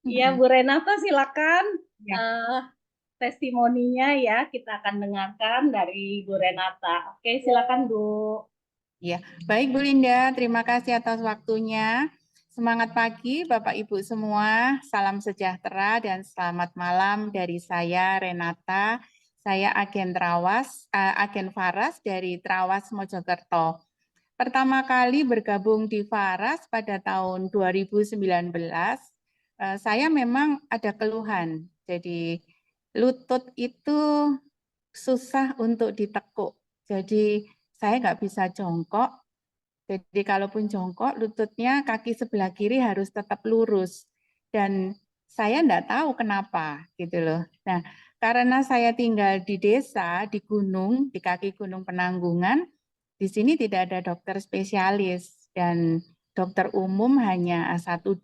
Iya, Bu Renata silakan Ya, eh, testimoninya ya kita akan dengarkan dari Bu Renata. Oke, silakan Bu. ya. Baik Bu Linda, terima kasih atas waktunya. Semangat pagi Bapak Ibu semua, salam sejahtera dan selamat malam dari saya Renata. Saya agen agen Faras dari Trawas Mojokerto. Pertama kali bergabung di Faras pada tahun 2019, saya memang ada keluhan. Jadi lutut itu susah untuk ditekuk. Jadi saya nggak bisa jongkok. Jadi kalaupun jongkok, lututnya kaki sebelah kiri harus tetap lurus. Dan saya nggak tahu kenapa gitu loh. Nah, karena saya tinggal di desa, di gunung, di kaki Gunung Penanggungan, di sini tidak ada dokter spesialis dan dokter umum hanya A1-2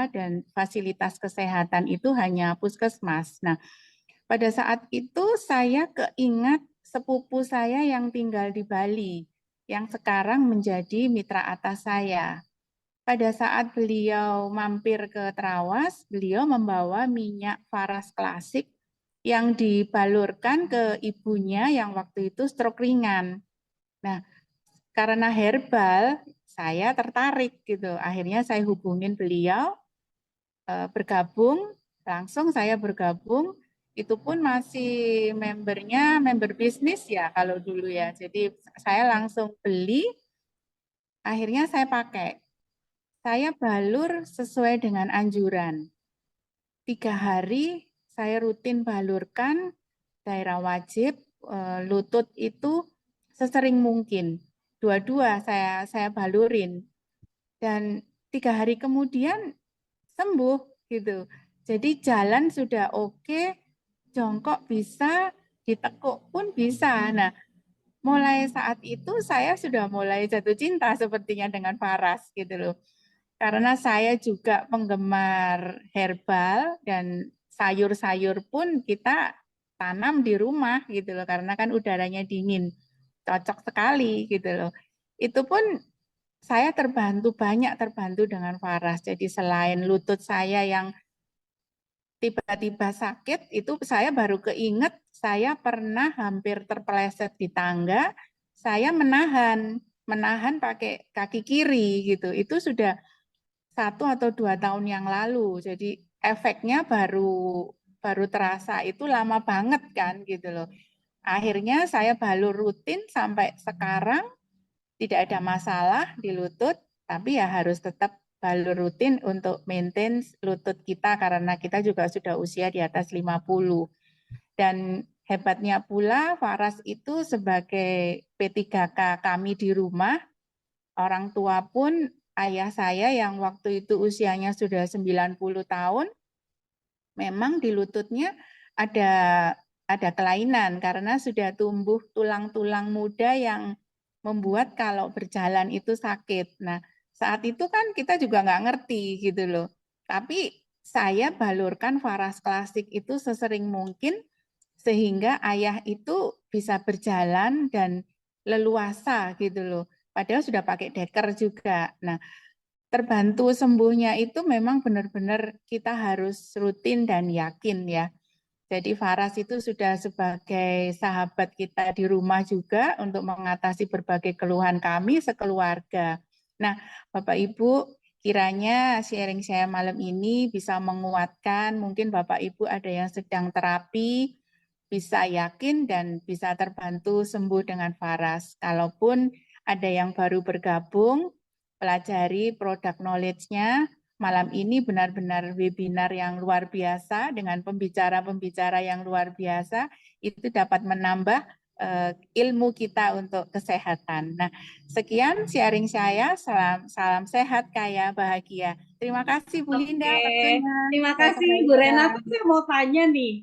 dan fasilitas kesehatan itu hanya puskesmas. Nah, pada saat itu saya keingat sepupu saya yang tinggal di Bali, yang sekarang menjadi mitra atas saya. Pada saat beliau mampir ke Trawas, beliau membawa minyak Faras klasik yang dibalurkan ke ibunya yang waktu itu stroke ringan. Nah, karena herbal, saya tertarik gitu. Akhirnya saya hubungin beliau, bergabung, langsung saya bergabung. Itu pun masih membernya member bisnis ya kalau dulu ya. Jadi saya langsung beli, akhirnya saya pakai. Saya balur sesuai dengan anjuran. 3 hari saya rutin balurkan daerah wajib, lutut itu sesering mungkin. Dua-dua saya balurin dan 3 hari kemudian sembuh gitu. Jadi jalan sudah oke, jongkok bisa, ditekuk pun bisa. Nah, mulai saat itu saya sudah mulai jatuh cinta sepertinya dengan Faras gitu loh. Karena saya juga penggemar herbal dan sayur-sayur pun kita tanam di rumah gitu loh. Karena kan udaranya dingin. Cocok sekali gitu loh. Itu pun saya banyak terbantu dengan Faras. Jadi selain lutut saya yang tiba-tiba sakit, itu saya baru keinget saya pernah hampir terpeleset di tangga, saya menahan pakai kaki kiri gitu. Itu sudah 1 atau 2 tahun yang lalu. Jadi efeknya baru baru terasa itu lama banget kan gitu loh. Akhirnya saya balur rutin sampai sekarang tidak ada masalah di lutut, tapi ya harus tetap balur rutin untuk maintain lutut kita karena kita juga sudah usia di atas 50. Dan hebatnya pula Faras itu sebagai P3K kami di rumah, orang tua pun ayah saya yang waktu itu usianya sudah 90 tahun, memang di lututnya ada ada kelainan karena sudah tumbuh tulang-tulang muda yang membuat kalau berjalan itu sakit. Nah, saat itu kan kita juga nggak ngerti gitu loh. Tapi saya balurkan Faras klasik itu sesering mungkin sehingga ayah itu bisa berjalan dan leluasa gitu loh. Padahal sudah pakai deker juga. Nah, terbantu sembuhnya itu memang benar-benar kita harus rutin dan yakin ya. Jadi Faras itu sudah sebagai sahabat kita di rumah juga untuk mengatasi berbagai keluhan kami sekeluarga. Nah, Bapak Ibu, kiranya sharing saya malam ini bisa menguatkan, mungkin Bapak Ibu ada yang sedang terapi, bisa yakin dan bisa terbantu sembuh dengan Faras. Kalaupun ada yang baru bergabung, pelajari produk knowledge-nya. Malam ini benar-benar webinar yang luar biasa dengan pembicara-pembicara yang luar biasa. Itu dapat menambah ilmu kita untuk kesehatan. Nah, sekian sharing saya. Salam, salam sehat, kaya, bahagia. Terima kasih Bu Linda Oke, waktunya. terima Saya kasih Bu Renata. kembalikan. Saya mau tanya nih,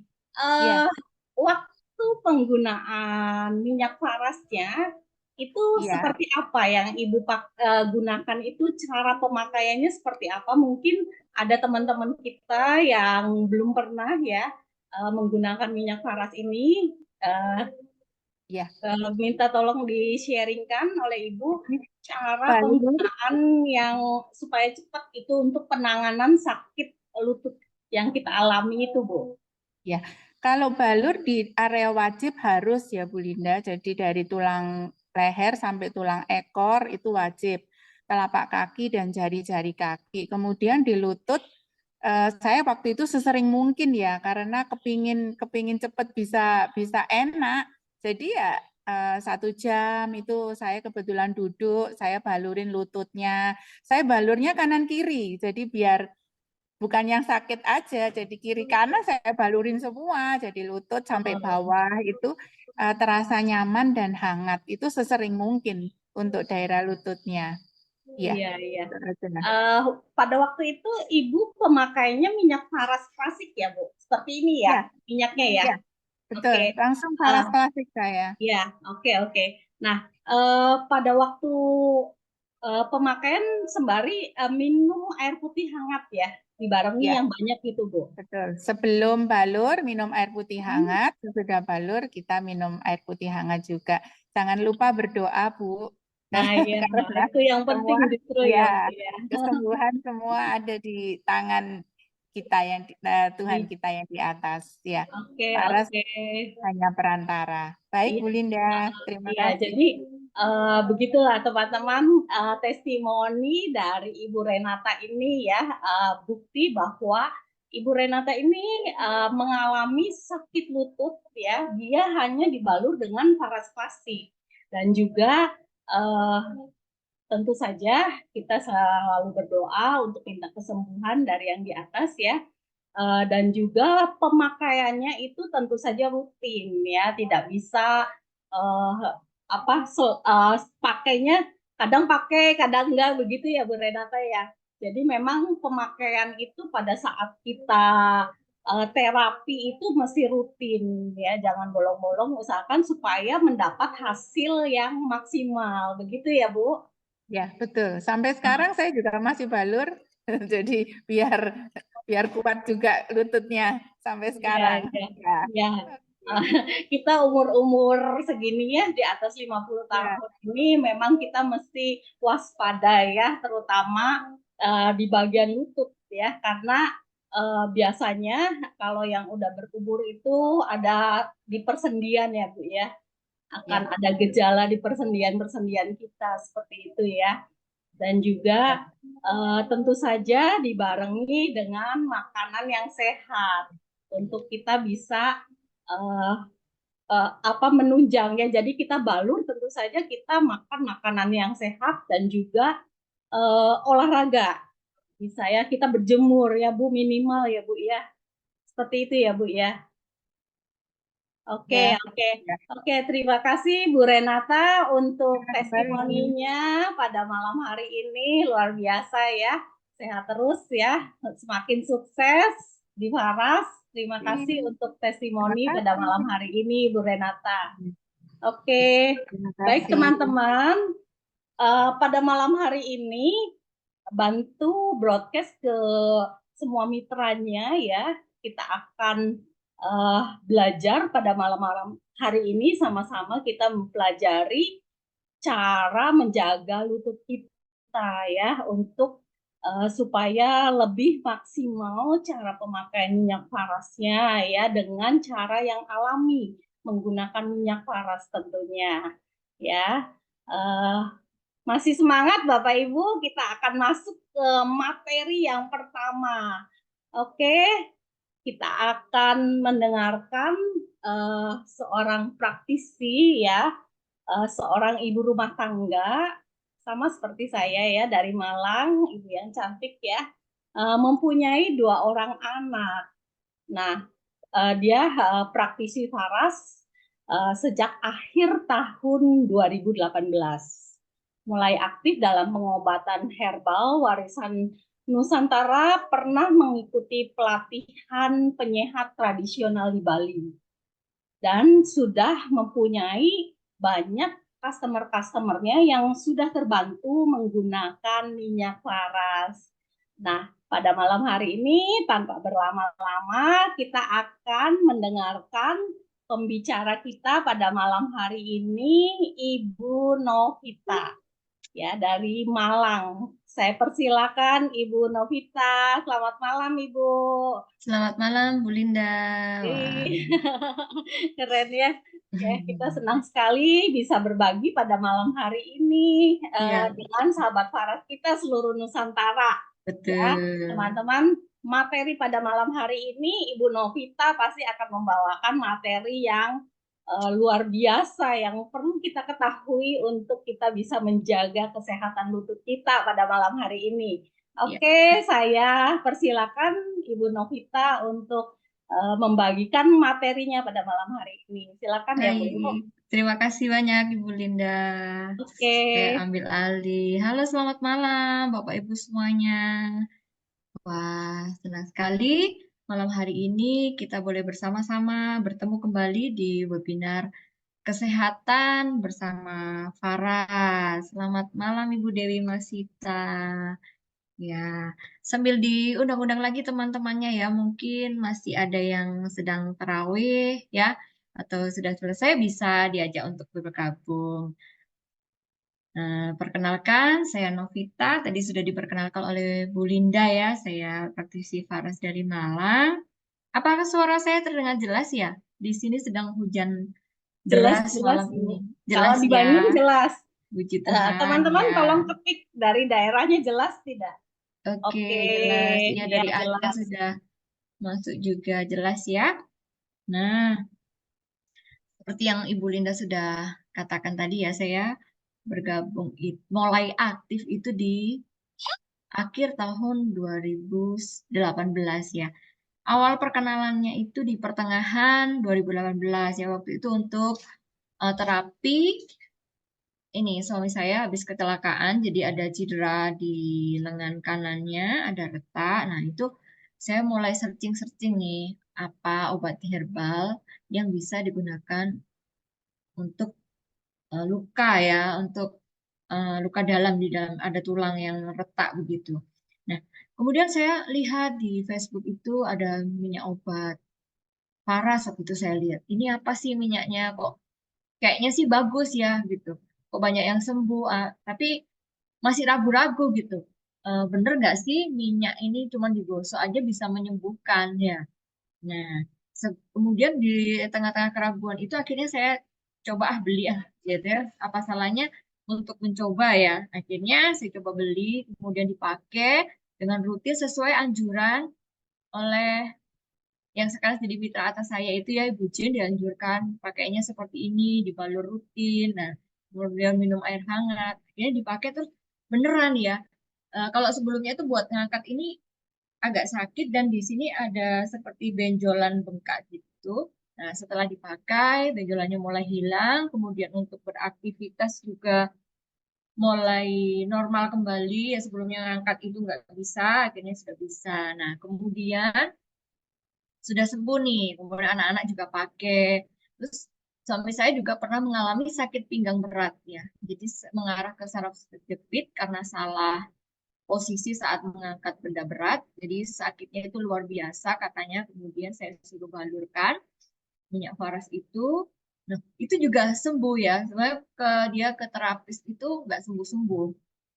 Ya, eh, waktu penggunaan minyak parasnya itu iya. seperti apa yang Ibu gunakan itu cara pemakaiannya seperti apa? Mungkin ada teman-teman kita yang belum pernah ya menggunakan minyak paras ini. Eh, Ya. Minta tolong di-sharingkan oleh Ibu cara Balur penggunaan yang supaya cepat itu untuk penanganan sakit lutut. yang kita alami itu, Bu. Ya, kalau balur di area wajib harus ya Bu Linda, jadi dari tulang leher sampai tulang ekor itu wajib, telapak kaki dan jari-jari kaki. Kemudian di lutut, saya waktu itu sesering mungkin ya, karena kepingin cepet bisa enak. Jadi ya 1 jam itu saya kebetulan duduk, saya balurin lututnya. Saya balurnya kanan kiri, jadi biar bukan yang sakit aja, jadi kiri kanan saya balurin semua, jadi lutut sampai bawah itu terasa nyaman dan hangat. Itu sesering mungkin untuk daerah lututnya. Iya, Iya, iya. itu aja. Pada waktu itu Ibu pemakainya minyak paras klasik ya, Bu? Seperti ini ya, Iya, minyaknya ya? iya, betul. Oke. Langsung Eh, paras klasik saya. ya, oke, oke. Nah, pada waktu pemakaian sembari minum air putih hangat ya, dibarengi Ya, yang banyak gitu, Bu. betul. Sebelum balur minum air putih Hmm. hangat, sesudah balur kita minum air putih hangat juga. Jangan lupa berdoa, Bu. Nah, iya, Karena itu yang penting semua justru ya ya, Bu ya. kesembuhan semua ada di tangan kita yang Tuhan kita yang di atas ya. Oke, Paras oke. hanya perantara. Baik Iya, Bu Linda, terima iya, kasih. jadi begitulah teman-teman, testimoni dari Ibu Renata ini ya, bukti bahwa Ibu Renata ini mengalami sakit lutut ya, dia hanya dibalur dengan paras plastik dan juga uh, tentu saja kita selalu berdoa untuk minta kesembuhan dari yang di atas ya. Dan juga pemakaiannya itu tentu saja rutin ya, tidak bisa uh, pakainya kadang pakai kadang enggak begitu ya Bu Renata ya. Jadi memang pemakaian itu pada saat kita terapi itu mesti rutin ya, jangan bolong-bolong, usahakan supaya mendapat hasil yang maksimal begitu ya Bu. Ya, betul. Sampai sekarang saya juga masih balur. Jadi biar biar kuat juga lututnya sampai Iya, sekarang. iya, Ya. iya. Oke. Kita umur-umur segini ya, di atas 50 Ya. tahun ini memang kita mesti waspada ya, terutama di bagian lutut ya, karena biasanya kalau yang udah berkubur itu ada di persendian ya Bu ya, akan Ya. ada gejala di persendian-persendian kita seperti itu ya. Dan juga tentu saja dibarengi dengan makanan yang sehat untuk kita bisa uh, menunjang ya. Jadi kita balur tentu saja kita makan makanan yang sehat dan juga olahraga. Bisa ya kita berjemur ya Bu, minimal ya Bu ya. Seperti itu ya Bu ya. Oke, Ya. oke. Ya. Oke, terima kasih Bu Renata untuk Baik. testimoninya pada malam hari ini. Luar biasa ya. Sehat terus ya. Semakin sukses di Faras. Terima kasih untuk Terima testimoni pada kasih. malam hari ini Bu Renata. Oke, Terima baik kasih. teman-teman. Pada malam hari ini bantu broadcast ke semua mitranya ya. Kita akan belajar pada malam-malam hari ini sama-sama kita mempelajari cara menjaga lutut kita ya untuk supaya lebih maksimal cara pemakaian minyak parasnya ya dengan cara yang alami menggunakan minyak paras tentunya ya. Uh, Masih semangat Bapak Ibu, kita akan masuk ke materi yang pertama. Oke, kita akan mendengarkan seorang praktisi ya, seorang ibu rumah tangga, sama seperti saya ya dari Malang, ibu yang cantik ya, mempunyai 2 orang anak. Nah, dia praktisi Faras sejak akhir tahun 2018. Mulai aktif dalam pengobatan herbal warisan Nusantara, pernah mengikuti pelatihan penyehat tradisional di Bali dan sudah mempunyai banyak customer-customernya yang sudah terbantu menggunakan minyak laras. Nah, pada malam hari ini tanpa berlama-lama kita akan mendengarkan pembicara kita pada malam hari ini, Ibu Novita ya dari Malang. Saya persilakan Ibu Novita. Selamat malam, Ibu. Selamat malam, Bu Linda. Wah. Ih, keren ya. Ya, kita senang sekali bisa berbagi pada malam hari ini Iya, dengan sahabat Faras kita seluruh Nusantara. Ya, betul. teman-teman, materi pada malam hari ini Ibu Novita pasti akan membawakan materi yang luar biasa yang perlu kita ketahui untuk kita bisa menjaga kesehatan lutut kita pada malam hari ini. Ya. Oke, saya persilakan Ibu Novita untuk membagikan materinya pada malam hari ini. Silakan ya Bu. Baik. Terima kasih banyak, Ibu Linda. Oke. Saya ambil alih. Halo, selamat malam, Bapak Ibu semuanya. Wah, senang sekali malam hari ini kita boleh bersama-sama bertemu kembali di webinar Kesehatan bersama Farah. Selamat malam, Ibu Dewi Masita. Ya, sambil diundang-undang lagi teman-temannya ya, mungkin masih ada yang sedang tarawih ya, atau sudah selesai bisa diajak untuk bergabung. Perkenalkan, saya Novita, tadi sudah diperkenalkan oleh Bu Linda ya, saya praktisi Faras dari Malang. Apakah suara saya terdengar jelas ya? Di sini sedang hujan deras Jelas-jelas malam Bu. ini. Kalau Jelas di ya, Bandung jelas. puji Tuhan Teman-teman ya. tolong ketik dari daerahnya jelas tidak? Oke, Oke, jelas. Ya, ya dari Aceh jelas. sudah masuk juga jelas ya. Nah, seperti yang Ibu Linda sudah katakan tadi ya, saya bergabung mulai aktif itu di akhir tahun 2018 ya. Awal perkenalannya itu di pertengahan 2018 ya, waktu itu untuk terapi ini suami saya habis kecelakaan, jadi ada cedera di lengan kanannya, ada retak. Nah, itu saya mulai searching-searching nih, apa obat herbal yang bisa digunakan untuk luka ya, untuk luka dalam di dalam ada tulang yang retak begitu. Nah, kemudian saya lihat di Facebook itu ada minyak obat paras waktu itu saya lihat. Ini apa sih minyaknya kok kayaknya sih bagus ya gitu. Kok banyak yang sembuh, tapi masih ragu-ragu gitu. Bener nggak sih minyak ini cuma digosok aja bisa menyembuhkan ya? Nah, kemudian di tengah-tengah keraguan itu akhirnya saya coba beli gitu ya. Apa salahnya untuk mencoba ya? Akhirnya saya coba beli, kemudian dipakai dengan rutin sesuai anjuran oleh yang sekarang jadi mitra atas saya itu ya Ibu Jin dianjurkan pakainya seperti ini, dibalur rutin, nah kemudian minum air hangat, akhirnya dipakai terus beneran ya. Kalau sebelumnya itu buat ngangkat ini agak sakit dan di sini ada seperti benjolan bengkak gitu. Nah, setelah dipakai, benjolannya mulai hilang, kemudian untuk beraktivitas juga mulai normal kembali. Ya sebelumnya ngangkat itu nggak bisa, akhirnya sudah bisa. Nah, kemudian sudah sembuh nih, kemudian anak-anak juga pakai. Terus suami saya juga pernah mengalami sakit pinggang berat ya. Jadi mengarah ke saraf kejepit karena salah posisi saat mengangkat benda berat. Jadi sakitnya itu luar biasa katanya. Kemudian saya suruh balurkan minyak faras itu. Nah, itu juga sembuh ya. Sebenarnya dia ke terapis itu nggak sembuh-sembuh.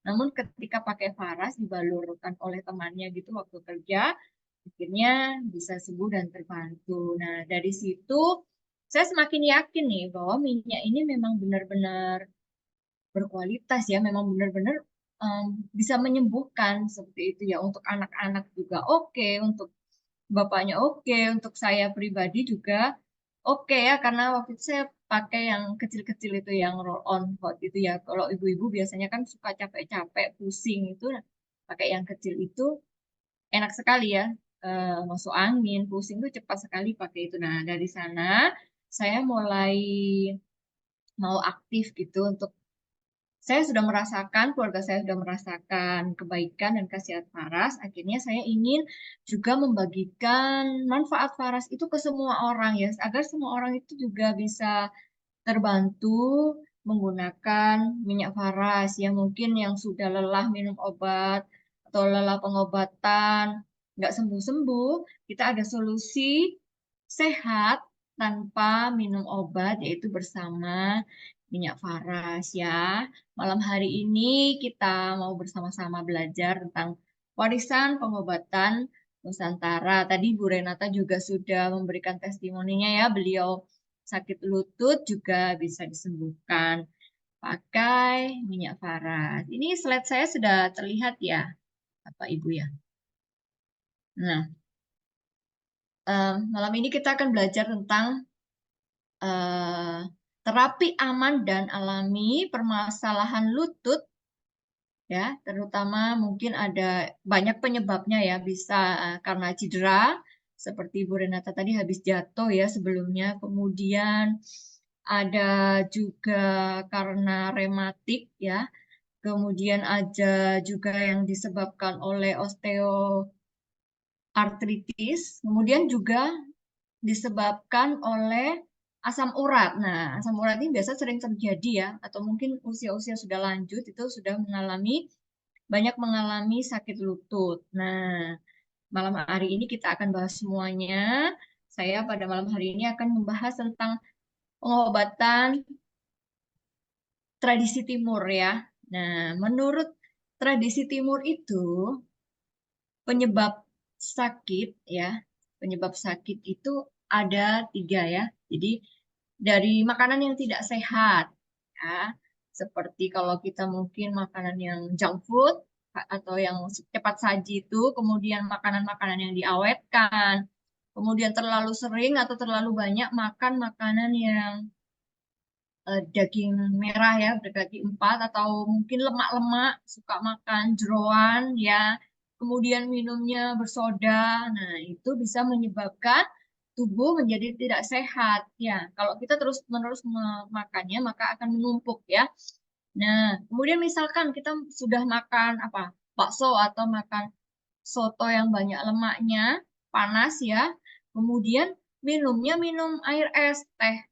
Namun ketika pakai faras dibalurkan oleh temannya gitu waktu kerja, akhirnya bisa sembuh dan terbantu. Nah, dari situ saya semakin yakin nih bahwa minyak ini memang benar-benar berkualitas ya, memang benar-benar bisa menyembuhkan seperti itu ya. Untuk anak-anak juga oke, untuk bapaknya oke, untuk saya pribadi juga oke ya, karena waktu itu saya pakai yang kecil-kecil itu yang roll on hot itu ya. Kalau ibu-ibu biasanya kan suka capek-capek, pusing itu, nah, pakai yang kecil itu enak sekali ya. Masuk angin, pusing tuh cepat sekali pakai itu. Nah, dari sana saya mulai mau aktif gitu untuk saya sudah merasakan, keluarga saya sudah merasakan kebaikan dan khasiat Faras. Akhirnya saya ingin juga membagikan manfaat Faras itu ke semua orang ya, agar semua orang itu juga bisa terbantu menggunakan minyak Faras ya. Mungkin yang sudah lelah minum obat atau lelah pengobatan, nggak sembuh-sembuh, kita ada solusi sehat tanpa minum obat, yaitu bersama minyak faras ya. Malam hari ini kita mau bersama-sama belajar tentang warisan pengobatan Nusantara. Tadi Bu Renata juga sudah memberikan testimoninya ya, beliau sakit lutut juga bisa disembuhkan pakai minyak faras. Ini slide saya sudah terlihat ya, Bapak Ibu ya. Nah, malam ini kita akan belajar tentang terapi aman dan alami permasalahan lutut ya, terutama mungkin ada banyak penyebabnya ya, bisa karena cedera seperti Bu Renata tadi habis jatuh ya sebelumnya, kemudian ada juga karena rematik ya, kemudian ada juga yang disebabkan oleh osteoartritis, kemudian juga disebabkan oleh asam urat. Nah, asam urat ini biasa sering terjadi ya, atau mungkin usia-usia sudah lanjut itu sudah banyak mengalami sakit lutut. Nah, malam hari ini kita akan bahas semuanya. Saya pada malam hari ini akan membahas tentang pengobatan tradisi timur ya. Nah, menurut tradisi timur itu penyebab sakit ya, penyebab sakit itu ada 3 ya. Jadi dari makanan yang tidak sehat ya, seperti kalau kita mungkin makanan yang junk food atau yang cepat saji itu, kemudian makanan-makanan yang diawetkan, kemudian terlalu sering atau terlalu banyak makan makanan yang daging merah ya, berdaging 4 atau mungkin lemak-lemak, suka makan jeroan ya, kemudian minumnya bersoda. Nah, itu bisa menyebabkan tubuh menjadi tidak sehat ya. Kalau kita terus-menerus memakannya maka akan menumpuk ya. Nah, kemudian misalkan kita sudah makan apa? Bakso atau makan soto yang banyak lemaknya, panas ya. Kemudian minumnya minum air es teh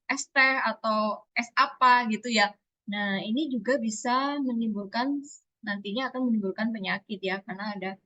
atau es apa gitu ya. Nah, ini juga bisa menimbulkan nantinya akan menimbulkan penyakit ya karena ada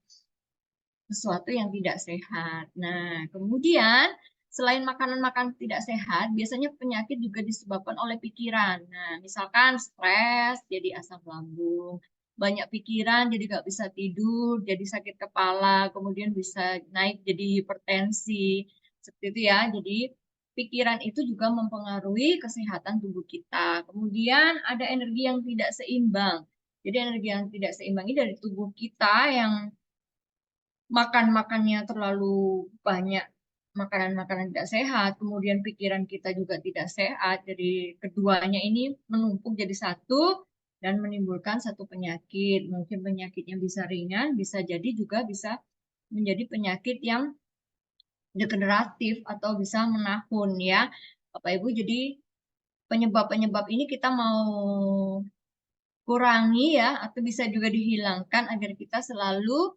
sesuatu yang tidak sehat. Nah, kemudian selain makanan-makanan tidak sehat, biasanya penyakit juga disebabkan oleh pikiran. Nah, misalkan stres jadi asam lambung, banyak pikiran jadi nggak bisa tidur, jadi sakit kepala, kemudian bisa naik jadi hipertensi, seperti itu ya. Jadi pikiran itu juga mempengaruhi kesehatan tubuh kita. Kemudian ada energi yang tidak seimbang. Jadi energi yang tidak seimbang ini dari tubuh kita yang makannya terlalu banyak makanan-makanan tidak sehat, kemudian pikiran kita juga tidak sehat, jadi keduanya ini menumpuk jadi satu dan menimbulkan satu penyakit. Mungkin penyakitnya bisa ringan, bisa jadi juga bisa menjadi penyakit yang degeneratif atau bisa menahun ya. Bapak Ibu, jadi penyebab-penyebab ini kita mau kurangi ya, atau bisa juga dihilangkan agar kita selalu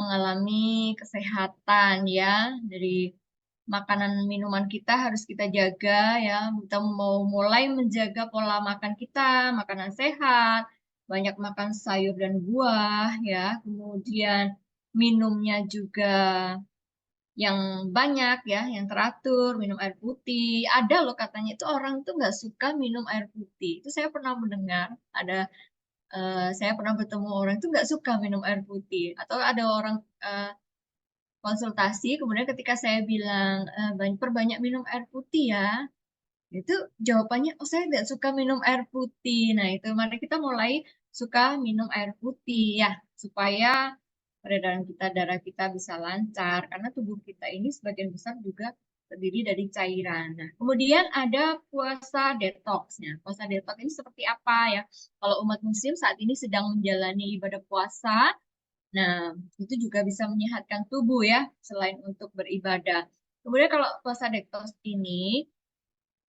mengalami kesehatan ya, dari makanan minuman kita harus kita jaga ya. Kita mau mulai menjaga pola makan kita, makanan sehat, banyak makan sayur dan buah ya, kemudian minumnya juga yang banyak ya, yang teratur, minum air putih. Ada loh katanya itu orang tuh nggak suka minum air putih. Itu saya pernah mendengar, saya pernah bertemu orang itu nggak suka minum air putih. Atau ada orang konsultasi, kemudian ketika saya bilang perbanyak minum air putih ya, itu jawabannya, oh saya tidak suka minum air putih. Nah itu mari kita mulai suka minum air putih ya, supaya peredaran darah kita bisa lancar, karena tubuh kita ini sebagian besar juga terdiri dari cairan. Nah, kemudian ada puasa detoxnya. Puasa detox ini seperti apa ya? Kalau umat muslim saat ini sedang menjalani ibadah puasa, nah, itu juga bisa menyehatkan tubuh ya, selain untuk beribadah. Kemudian kalau puasa detox ini,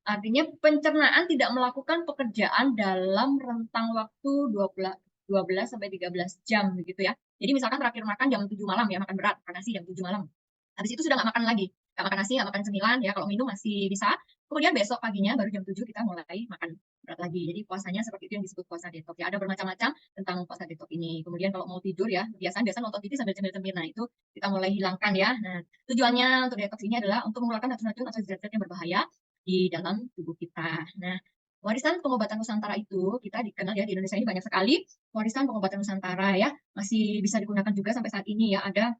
artinya pencernaan tidak melakukan pekerjaan dalam rentang waktu 12 sampai 13 jam begitu ya. Jadi misalkan terakhir makan jam 7 malam ya, makan berat, makan nasi jam 7 malam. Habis itu sudah nggak makan lagi. Nggak makan nasi, nggak makan cemilan ya, kalau minum masih bisa. Kemudian besok paginya baru jam 7 kita mulai makan berat lagi. Jadi puasanya seperti itu yang disebut puasa detox ya. Ada bermacam-macam tentang puasa detox ini. Kemudian kalau mau tidur ya, biasa nonton TV sambil cemil-cemil. Nah, itu kita mulai hilangkan ya. Nah, tujuannya untuk detox ini adalah untuk mengeluarkan racun-racun atau zat-zat yang berbahaya di dalam tubuh kita. Nah, warisan pengobatan Nusantara itu kita dikenal ya di Indonesia ini banyak sekali warisan pengobatan Nusantara ya, masih bisa digunakan juga sampai saat ini ya. Ada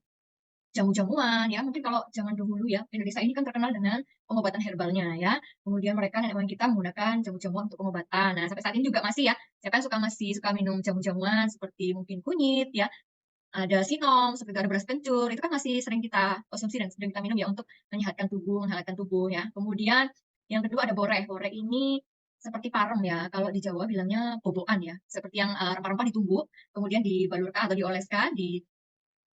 jamu-jamuan ya, mungkin kalau zaman dahulu ya, Indonesia ini kan terkenal dengan pengobatan herbalnya ya. Kemudian mereka nenek moyang kita menggunakan jamu-jamuan untuk pengobatan. Nah, sampai saat ini juga masih ya. Saya kan masih suka minum jamu-jamuan seperti mungkin kunyit ya, ada sinom, seperti ada beras kencur, itu kan masih sering kita konsumsi dan sering kita minum ya untuk menghangatkan tubuh ya. Kemudian yang kedua ada boreh. Boreh ini seperti parem ya. Kalau di Jawa bilangnya bobokan ya. Seperti yang rempah-rempah ditumbuk, kemudian dibalurkan atau dioleskan di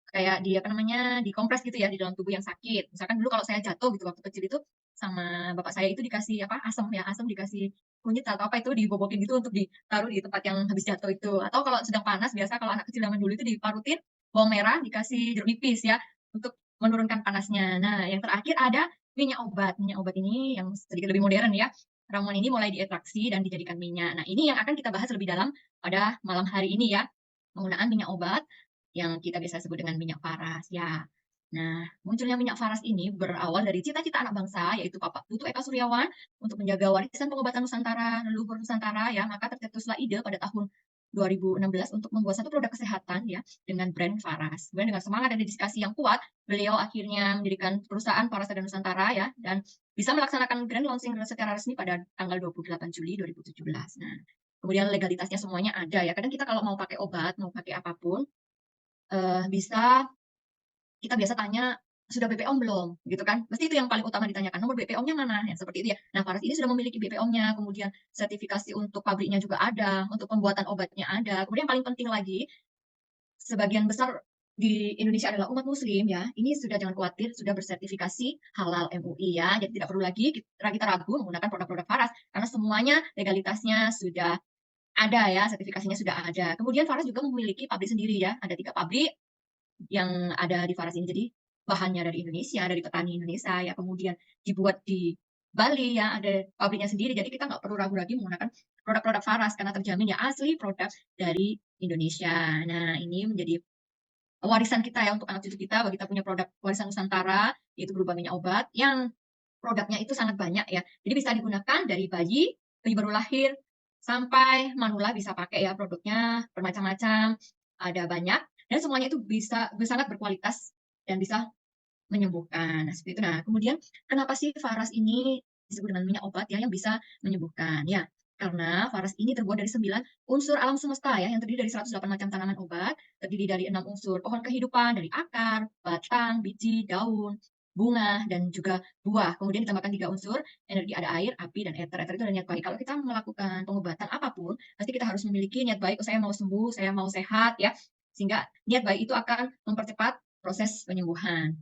kayak di apa namanya, dikompres gitu ya di dalam tubuh yang sakit. Misalkan dulu kalau saya jatuh gitu waktu kecil itu sama bapak saya itu dikasih apa asam ya, asam dikasih kunyit atau apa itu dibobokin gitu untuk ditaruh di tempat yang habis jatuh itu. Atau kalau sedang panas biasa kalau anak kecil zaman dulu itu diparutin bawang merah dikasih jeruk nipis ya untuk menurunkan panasnya. Nah, yang terakhir ada minyak obat. Minyak obat ini yang sedikit lebih modern ya. Ramuan ini mulai diekstraksi dan dijadikan minyak. Nah, ini yang akan kita bahas lebih dalam pada malam hari ini ya. Penggunaan minyak obat yang kita biasa sebut dengan minyak faras ya. Nah, munculnya minyak faras ini berawal dari cita-cita anak bangsa, yaitu Bapak Putu Eka Suryawan untuk menjaga warisan pengobatan Nusantara, leluhur Nusantara ya, maka tercetuslah ide pada tahun 2016 untuk membuat satu produk kesehatan ya dengan brand Faras. Kemudian dengan semangat dan dedikasi yang kuat, beliau akhirnya mendirikan perusahaan Faras dan Nusantara ya dan bisa melaksanakan grand launching secara resmi pada tanggal 28 Juli 2017. Nah, kemudian legalitasnya semuanya ada ya. Kadang kita kalau mau pakai obat, mau pakai apapun, bisa kita biasa tanya, "Sudah BPOM belum?" Gitu kan. Mesti itu yang paling utama ditanyakan, "Nomor BPOM-nya mana?" Ya seperti itu ya. Nah, Faras ini sudah memiliki BPOM-nya, kemudian sertifikasi untuk pabriknya juga ada, untuk pembuatan obatnya ada. Kemudian yang paling penting lagi, sebagian besar di Indonesia adalah umat muslim ya, ini sudah jangan khawatir, sudah bersertifikasi halal MUI ya. Jadi tidak perlu lagi kita ragu menggunakan produk-produk Faras, karena semuanya legalitasnya sudah ada ya, sertifikasinya sudah ada. Kemudian Faras juga memiliki pabrik sendiri ya, ada 3 pabrik yang ada di Faras ini. Jadi bahannya dari Indonesia, dari petani Indonesia ya, kemudian dibuat di Bali ya, ada pabriknya sendiri. Jadi kita nggak perlu ragu lagi menggunakan produk-produk Faras karena terjamin ya asli produk dari Indonesia. Nah, ini menjadi warisan kita ya untuk anak cucu kita, bahwa kita punya produk warisan Nusantara, yaitu berupa minyak obat yang produknya itu sangat banyak ya. Jadi bisa digunakan dari bayi baru lahir, sampai manula bisa pakai ya produknya bermacam-macam, ada banyak dan semuanya itu bisa sangat berkualitas dan bisa menyembuhkan. Nah, seperti itu. Nah, kemudian kenapa sih Faras ini disebut dengan minyak obat ya yang bisa menyembuhkan? Ya, karena Faras ini terbuat dari 9 unsur alam semesta ya yang terdiri dari 108 macam tanaman obat, terdiri dari 6 unsur pohon kehidupan dari akar, batang, biji, daun, bunga dan juga buah. Kemudian ditambahkan 3 unsur energi ada air, api dan eter. Eter itu adalah niat baik. Kalau kita melakukan pengobatan apapun, pasti kita harus memiliki niat baik. Oh, saya mau sembuh, saya mau sehat ya. Sehingga niat baik itu akan mempercepat proses penyembuhan.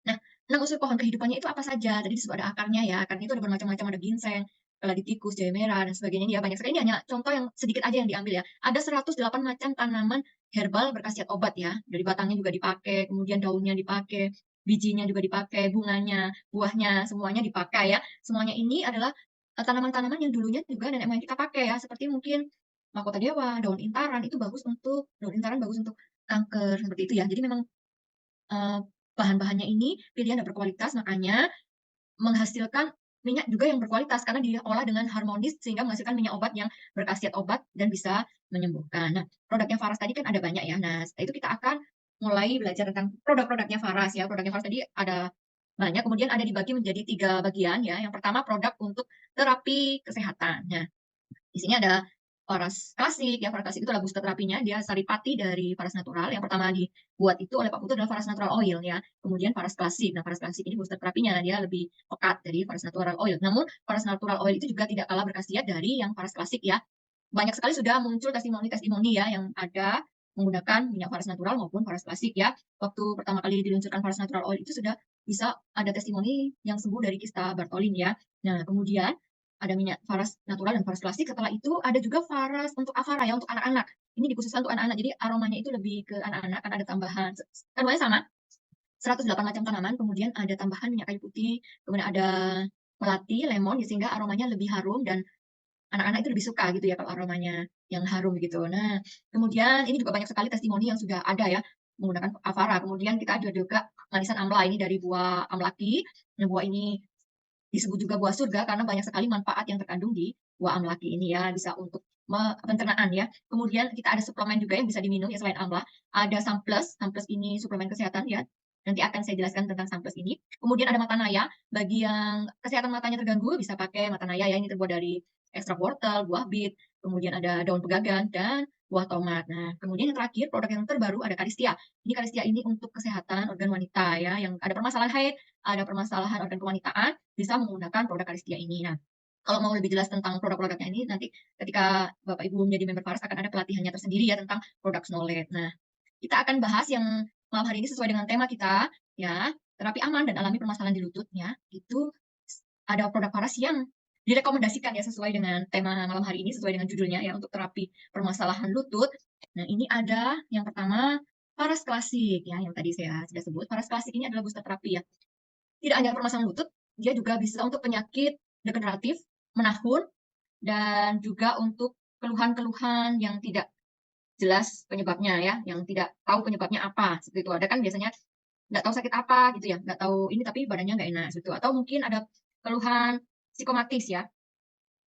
Nah, 6 unsur pohon kehidupannya itu apa saja? Tadi disebut ada akarnya ya, akarnya itu ada bermacam-macam, ada ginseng, keladi tikus, jahe merah, dan sebagainya. Ya, banyak sekali. Ini hanya contoh yang sedikit aja yang diambil ya. Ada 108 macam tanaman herbal berkhasiat obat ya. Dari batangnya juga dipakai, kemudian daunnya dipakai, bijinya juga dipakai, bunganya, buahnya, semuanya dipakai ya. Semuanya ini adalah tanaman-tanaman yang dulunya juga nenek moyang kita pakai ya. Seperti mungkin mahkota dewa, daun intaran, itu bagus untuk, daun intaran bagus untuk kanker, seperti itu ya. Jadi memang eee, bahan-bahannya ini pilihan dan berkualitas, makanya menghasilkan minyak juga yang berkualitas karena diolah dengan harmonis sehingga menghasilkan minyak obat yang berkhasiat obat dan bisa menyembuhkan. Nah, produknya Faras tadi kan ada banyak ya. Nah, setelah itu kita akan mulai belajar tentang produk-produknya Faras ya. Produknya Faras tadi ada banyak, kemudian ada dibagi menjadi 3 bagian ya. Yang pertama produk untuk terapi kesehatan. Nah, di sini ada Faras klasik, ya Faras klasik itu adalah booster terapinya, dia saripati dari Faras natural. Yang pertama dibuat itu oleh Pak Putu adalah Faras natural oil ya. Kemudian Faras klasik. Nah, Faras klasik ini booster terapinya dia lebih pekat dari Faras natural oil. Namun Faras natural oil itu juga tidak kalah berkhasiat dari yang Faras klasik ya. Banyak sekali sudah muncul testimoni-testimoni ya yang ada menggunakan minyak Faras natural maupun Faras klasik ya. Waktu pertama kali diluncurkan Faras natural oil itu sudah bisa ada testimoni yang sembuh dari kista Bartholin ya. Nah, kemudian ada minyak Faras natural dan Faras klasik. Setelah itu ada juga Faras untuk Avara ya, untuk anak-anak. Ini dikhususkan untuk anak-anak. Jadi aromanya itu lebih ke anak-anak karena ada tambahan. Keduanya sama, 108 macam tanaman, kemudian ada tambahan minyak kayu putih, kemudian ada melati, lemon, sehingga aromanya lebih harum dan anak-anak itu lebih suka gitu ya kalau aromanya yang harum gitu. Nah, kemudian ini juga banyak sekali testimoni yang sudah ada ya menggunakan Avara. Kemudian kita ada juga manisan amla ini dari buah amlaki. Nah, buah ini disebut juga buah surga karena banyak sekali manfaat yang terkandung di buah amlaki ini ya, bisa untuk pencernaan ya. Kemudian kita ada suplemen juga yang bisa diminum ya selain amla. Ada Sunplus, Sunplus ini suplemen kesehatan ya. Nanti akan saya jelaskan tentang Sunplus ini. Kemudian ada Matanaya, bagi yang kesehatan matanya terganggu bisa pakai Matanaya ya. Ini terbuat dari ekstrak wortel, buah bit, kemudian ada daun pegagan dan buah tomat. Nah, kemudian yang terakhir produk yang terbaru ada Karistia. Ini Karistia ini untuk kesehatan organ wanita ya, yang ada permasalahan haid, ada permasalahan organ kewanitaan, bisa menggunakan produk Karistia ini. Nah, kalau mau lebih jelas tentang produk-produknya ini, nanti ketika Bapak Ibu menjadi member Faras akan ada pelatihannya tersendiri ya tentang product knowledge. Nah, kita akan bahas yang malam hari ini sesuai dengan tema kita, ya, terapi aman dan alami permasalahan di lututnya. Itu ada produk Faras yang direkomendasikan ya sesuai dengan tema malam hari ini, sesuai dengan judulnya ya untuk terapi permasalahan lutut. Nah, ini ada yang pertama Faras Klasik ya, yang tadi saya sudah sebut. Faras Klasik ini adalah booster terapi ya. Tidak hanya permasalahan lutut, dia juga bisa untuk penyakit degeneratif, menahun, dan juga untuk keluhan-keluhan yang tidak jelas penyebabnya ya, yang tidak tahu penyebabnya apa, seperti itu. Ada kan biasanya nggak tahu sakit apa gitu ya, nggak tahu ini tapi badannya nggak enak, seperti itu. Atau mungkin ada keluhan psikomatis ya,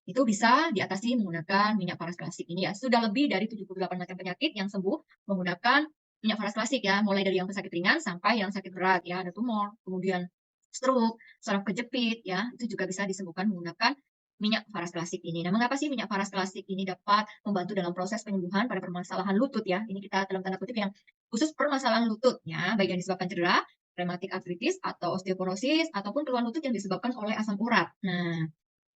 itu bisa diatasi menggunakan minyak Faras Klasik ini ya. Sudah lebih dari 78 macam penyakit yang sembuh menggunakan minyak Faras Klasik ya, mulai dari yang sakit ringan sampai yang sakit berat ya, ada tumor, kemudian stroke, saraf kejepit ya, itu juga bisa disembuhkan menggunakan minyak Faras Klasik ini. Nah, mengapa sih minyak Faras Klasik ini dapat membantu dalam proses penyembuhan pada permasalahan lutut ya? Ini kita dalam tanda kutip yang khusus permasalahan lutut ya, baik yang disebabkan cedera, rematik artritis atau osteoporosis ataupun keluhan lutut yang disebabkan oleh asam urat. Nah,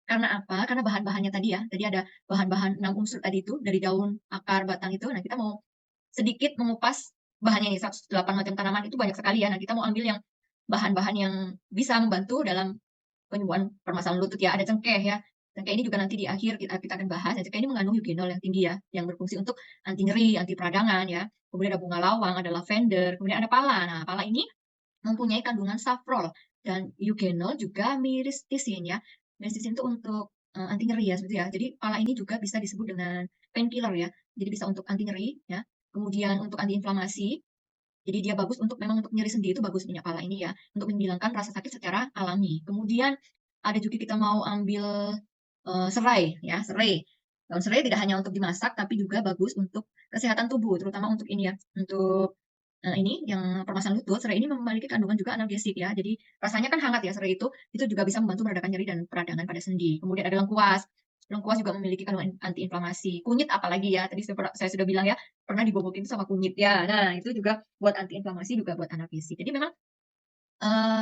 karena apa? Karena bahan-bahannya tadi ya, tadi ada bahan-bahan 6 unsur tadi itu dari daun, akar, batang itu. Nah, kita mau sedikit mengupas bahannya ini 108 macam tanaman itu banyak sekali ya. Nah, kita mau ambil yang bahan-bahan yang bisa membantu dalam penyembuhan permasalahan lutut ya. Ada cengkeh ya. Cengkeh ini juga nanti di akhir kita akan bahas. Dan cengkeh ini mengandung eugenol yang tinggi ya, yang berfungsi untuk anti nyeri, anti peradangan ya. Kemudian ada bunga lawang, ada lavender, kemudian ada pala. Nah, pala ini mempunyai kandungan safrol dan eugenol juga myristicin ya. Myristicin itu untuk anti nyeri ya, seperti ya. Jadi pala ini juga bisa disebut dengan painkiller ya. Jadi bisa untuk anti nyeri ya. Kemudian untuk anti inflamasi. Jadi dia bagus untuk memang untuk nyeri sendi itu bagus minyak pala ini ya, untuk menghilangkan rasa sakit secara alami. Kemudian ada juga kita mau ambil serai ya, serai. Daun serai tidak hanya untuk dimasak tapi juga bagus untuk kesehatan tubuh, terutama untuk ini ya, untuk ini yang permasalahan lutut. Serai ini memiliki kandungan juga analgesik ya. Jadi rasanya kan hangat ya serai itu juga bisa membantu meredakan nyeri dan peradangan pada sendi. Kemudian ada lengkuas. Lengkuas juga memiliki kandungan antiinflamasi. Kunyit apalagi ya, tadi saya sudah bilang ya, pernah dibobokin sama kunyit ya. Nah, itu juga buat antiinflamasi juga buat analgesik. Jadi memang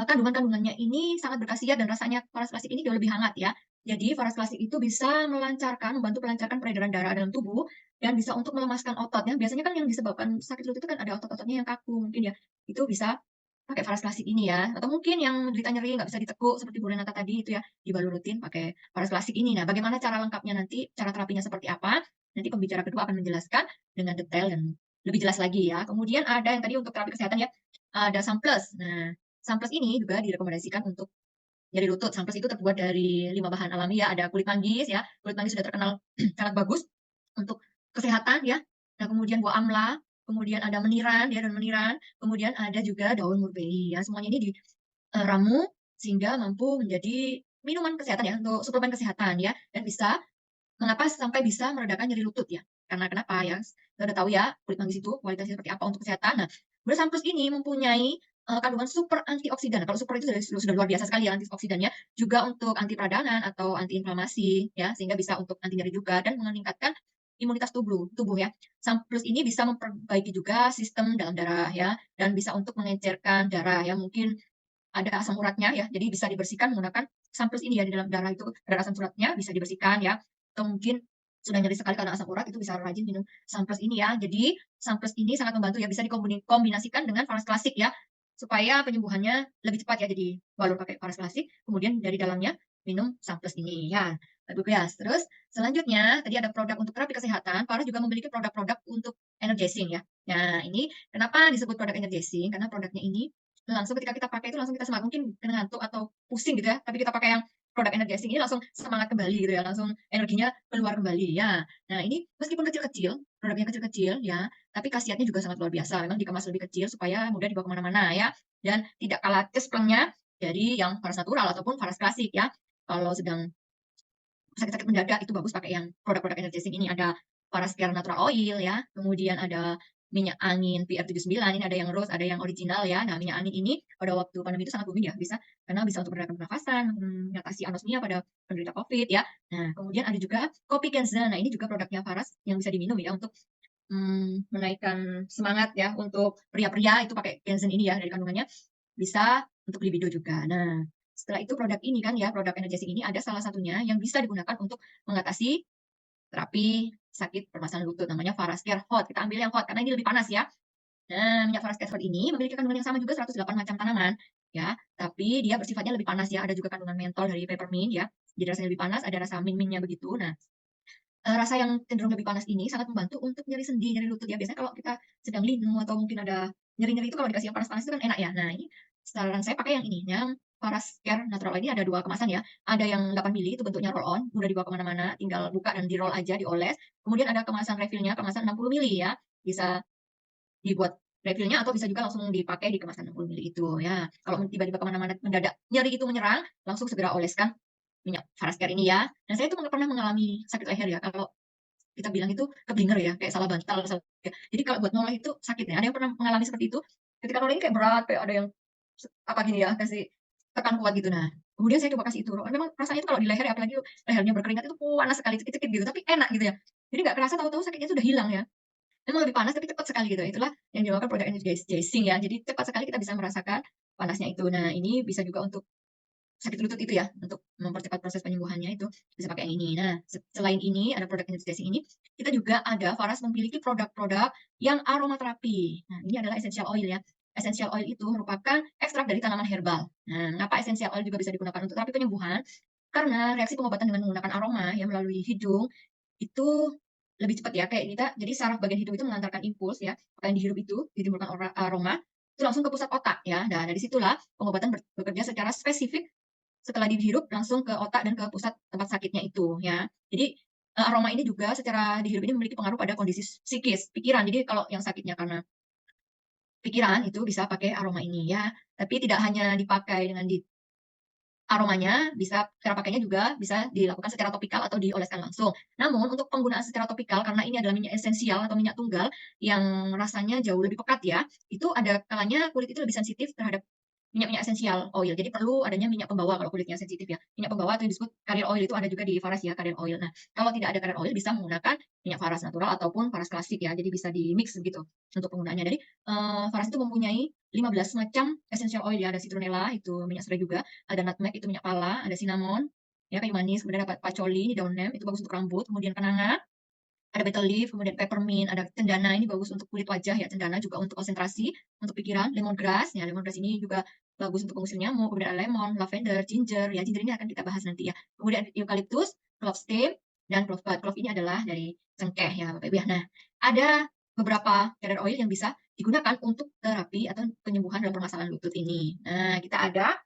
kandungan-kandungannya ini sangat berkhasiat dan rasanya Faras Klasik ini jauh lebih hangat ya. Jadi Faras Klasik itu bisa membantu melancarkan peredaran darah dalam tubuh dan bisa untuk melemaskan otot ya. Biasanya kan yang disebabkan sakit lutut itu kan ada otot-ototnya yang kaku mungkin ya. Itu bisa pakai Faras Klasik ini ya. Atau mungkin yang menderita nyeri nggak bisa ditekuk seperti Bu Renata tadi itu ya, dibalurutin pakai Faras Klasik ini. Nah, bagaimana cara lengkapnya nanti, cara terapinya seperti apa? Nanti pembicara kedua akan menjelaskan dengan detail dan lebih jelas lagi ya. Kemudian ada yang tadi untuk terapi kesehatan ya, ada Sunplus. Nah, Sunplus ini juga direkomendasikan untuk nyeri lutut. Sunplus itu terbuat dari 5 bahan alami ya. Ada kulit manggis ya. Kulit manggis sudah terkenal sangat bagus untuk kesehatan ya. Nah, kemudian buah amla, kemudian ada meniran ya, daun meniran, kemudian ada juga daun murbeyi ya. Semuanya ini diramu sehingga mampu menjadi minuman kesehatan ya, untuk suplemen kesehatan ya, dan bisa mengapa sampai bisa meredakan nyeri lutut ya? Karena kenapa ya? Kita udah tahu ya kulit manggis itu kualitasnya seperti apa untuk kesehatan. Nah, kemudian Sunplus ini mempunyai kandungan super antioksidan. Nah, kalau super itu sudah luar biasa sekali ya antioksidannya, juga untuk anti peradangan atau anti inflamasi ya, sehingga bisa untuk anti nyeri juga dan meningkatkan imunitas tubuh ya. Sunplus ini bisa memperbaiki juga sistem dalam darah ya, dan bisa untuk mengencerkan darah ya. Mungkin ada asam uratnya ya, jadi bisa dibersihkan menggunakan Sunplus ini ya, di dalam darah itu ada asam uratnya bisa dibersihkan ya. Atau mungkin sudah nyeri sekali karena asam urat itu bisa rajin minum Sunplus ini ya. Jadi Sunplus ini sangat membantu ya, bisa dikombinasikan dengan Faras Klasik ya, supaya penyembuhannya lebih cepat ya. Jadi balur pakai Faras Klasik, kemudian dari dalamnya minum Sunplus ini ya. Bagus. Terus selanjutnya tadi ada produk untuk terapi kesehatan. Faras juga memiliki produk-produk untuk energizing ya. Nah, ini kenapa disebut produk energizing? Karena produknya ini langsung ketika kita pakai itu langsung kita semangat, mungkin kena ngantuk atau pusing gitu ya, tapi kita pakai yang produk energizing ini langsung semangat kembali gitu ya, langsung energinya keluar kembali ya. Nah, ini meskipun kecil-kecil, produknya kecil-kecil ya, tapi khasiatnya juga sangat luar biasa. Memang dikemas lebih kecil supaya mudah dibawa kemana-mana ya, dan tidak kalah cesplengnya dari yang Faras natural ataupun Faras klasik ya. Kalau sedang sakit-sakit mendadak itu bagus pakai yang produk-produk Energizing ini. Ada Parascare Natural Oil ya, kemudian ada minyak angin PR79, ini ada yang rose, ada yang original ya. Nah, minyak angin ini pada waktu pandemi itu sangat booming ya, karena bisa untuk meredakan pernafasan, mengatasi anosmia pada penderita COVID ya. Nah, kemudian ada juga kopi Kenza. Nah, ini juga produknya Faras yang bisa diminum ya untuk menaikkan semangat ya untuk pria-pria itu pakai Kenzen ini ya dari kandungannya bisa untuk libido juga. Nah, setelah itu produk ini kan ya, produk Energizing ini ada salah satunya yang bisa digunakan untuk mengatasi terapi sakit permasalahan lutut namanya Parascare Hot. Kita ambil yang hot karena ini lebih panas ya. Nah, minyak Parascare Hot ini memiliki kandungan yang sama juga 108 macam tanaman ya, tapi dia bersifatnya lebih panas ya. Ada juga kandungan mentol dari peppermint ya. Jadi rasanya lebih panas, ada rasa mint-mintnya begitu. Nah, rasa yang cenderung lebih panas ini sangat membantu untuk nyeri sendi, nyeri lutut ya. Biasanya kalau kita sedang linu atau mungkin ada nyeri-nyeri itu kalau dikasih yang panas-panas itu kan enak ya. Nah, ini saran saya pakai yang ini, yang Parascare Natural ini ada 2 kemasan ya. Ada yang 8 mili itu bentuknya roll on, mudah dibawa kemana-mana, tinggal buka dan di roll aja, dioles. Kemudian ada kemasan refillnya, kemasan 60 mili ya, bisa dibuat refillnya atau bisa juga langsung dipakai di kemasan 60 mili itu ya. Kalau tiba-tiba kemana-mana mendadak nyeri itu menyerang, langsung segera oleskan minyak Parascare ini ya. Dan saya itu pernah mengalami sakit leher ya. Kalau kita bilang itu keblinger ya, kayak salah bantal. Jadi kalau buat noleh itu sakit ya. Ada yang pernah mengalami seperti itu. Ketika noleh ini kayak berat, kayak ada yang apa gini ya, kasih tekan kuat gitu. Nah, kemudian saya coba kasih itu. Memang rasanya itu kalau di leher ya, apalagi lehernya berkeringat itu panas sekali, sakit-sakit gitu, tapi enak gitu ya. Jadi nggak kerasa tahu-tahu sakitnya itu udah hilang ya. Memang lebih panas tapi cepat sekali gitu. Itulah yang dinamakan produk Energizing ya. Jadi cepat sekali kita bisa merasakan panasnya itu. Nah, ini bisa juga untuk sakit lutut itu ya, untuk mempercepat proses penyembuhannya itu bisa pakai yang ini. Nah, selain ini ada produk Energizing ini, kita juga ada Faras memiliki produk-produk yang aromaterapi. Nah, ini adalah essential oil ya. Essential oil itu merupakan ekstrak dari tanaman herbal. Nah, mengapa essential oil juga bisa digunakan untuk terapi penyembuhan? Karena reaksi pengobatan dengan menggunakan aroma yang melalui hidung itu lebih cepat ya, kayak kita, jadi saraf bagian hidung itu mengantarkan impuls ya, apa yang dihirup itu ditimbulkan aroma, itu langsung ke pusat otak ya. Nah, dari situlah pengobatan bekerja secara spesifik setelah dihirup langsung ke otak dan ke pusat tempat sakitnya itu ya. Jadi aroma ini juga secara dihirup ini memiliki pengaruh pada kondisi psikis, pikiran. Jadi kalau yang sakitnya karena pikiran itu bisa pakai aroma ini ya. Tapi tidak hanya dipakai dengan aromanya, bisa cara pakainya juga bisa dilakukan secara topikal atau dioleskan langsung. Namun untuk penggunaan secara topikal karena ini adalah minyak esensial atau minyak tunggal yang rasanya jauh lebih pekat ya, itu ada kalanya kulit itu lebih sensitif terhadap minyak-minyak esensial oil. Jadi perlu adanya minyak pembawa kalau kulitnya sensitif ya. Minyak pembawa atau yang disebut carrier oil itu ada juga di Faras ya, carrier oil. Nah, kalau tidak ada carrier oil bisa menggunakan minyak Faras natural ataupun Faras klasik ya. Jadi bisa di-mix begitu untuk penggunaannya. Jadi Faras itu mempunyai 15 macam essential oil ya. Ada citronella itu minyak serai juga, ada nutmeg itu minyak pala, ada cinnamon ya kayu manis, kemudian ada patchouli, daun nem itu bagus untuk rambut, kemudian kenanga, ada betel leaf, kemudian peppermint, ada cendana ini bagus untuk kulit wajah ya, cendana juga untuk konsentrasi, untuk pikiran, lemongrass ya, lemongrass ini juga bagus untuk mengusir nyamuk, kemudian ada lemon, lavender, ginger ya, ginger ini akan kita bahas nanti ya. Kemudian ada eucalyptus, clove stem, dan clove bud. Clove ini adalah dari cengkeh ya, Bapak Ibu ya. Nah, ada beberapa carrier oil yang bisa digunakan untuk terapi atau penyembuhan dalam permasalahan lutut ini. Nah, kita ada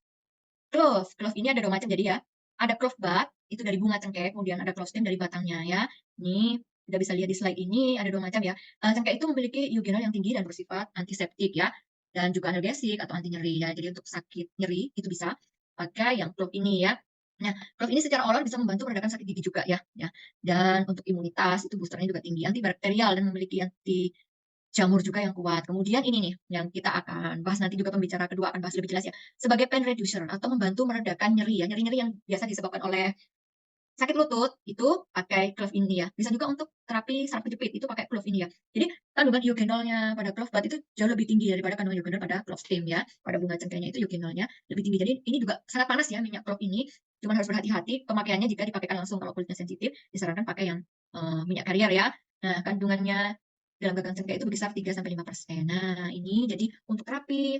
clove. Clove ini ada 2 macam jadi ya. Ada clove bud, itu dari bunga cengkeh, kemudian ada clove stem dari batangnya ya. Ini kita bisa lihat di slide ini ada 2 macam ya. Cengkeh itu memiliki eugenol yang tinggi dan bersifat antiseptik ya, dan juga analgesik atau anti nyeri ya. Jadi untuk sakit nyeri itu bisa pakai yang clove ini ya. Nah, clove ini secara oral bisa membantu meredakan sakit gigi juga ya. Dan untuk imunitas itu boosternya juga tinggi, antibakterial dan memiliki anti jamur juga yang kuat. Kemudian ini nih, yang kita akan bahas nanti juga pembicara kedua akan bahas lebih jelas ya. Sebagai pain reducer atau membantu meredakan nyeri ya. Nyeri-nyeri yang biasa disebabkan oleh sakit lutut itu pakai clove ini ya. Bisa juga untuk terapi saraf kejepit itu pakai clove ini ya. Jadi kandungan eugenolnya pada clove bud itu jauh lebih tinggi daripada kandungan eugenol pada clove stem ya. Pada bunga cengkehnya itu eugenolnya lebih tinggi. Jadi ini juga sangat panas ya minyak clove ini. Cuman harus berhati-hati pemakaiannya jika dipakaikan langsung. Kalau kulitnya sensitif disarankan pakai yang minyak carrier ya. Nah, kandungannya dalam gagang cengkeh itu berkisar 3-5%. Nah, ini jadi untuk terapi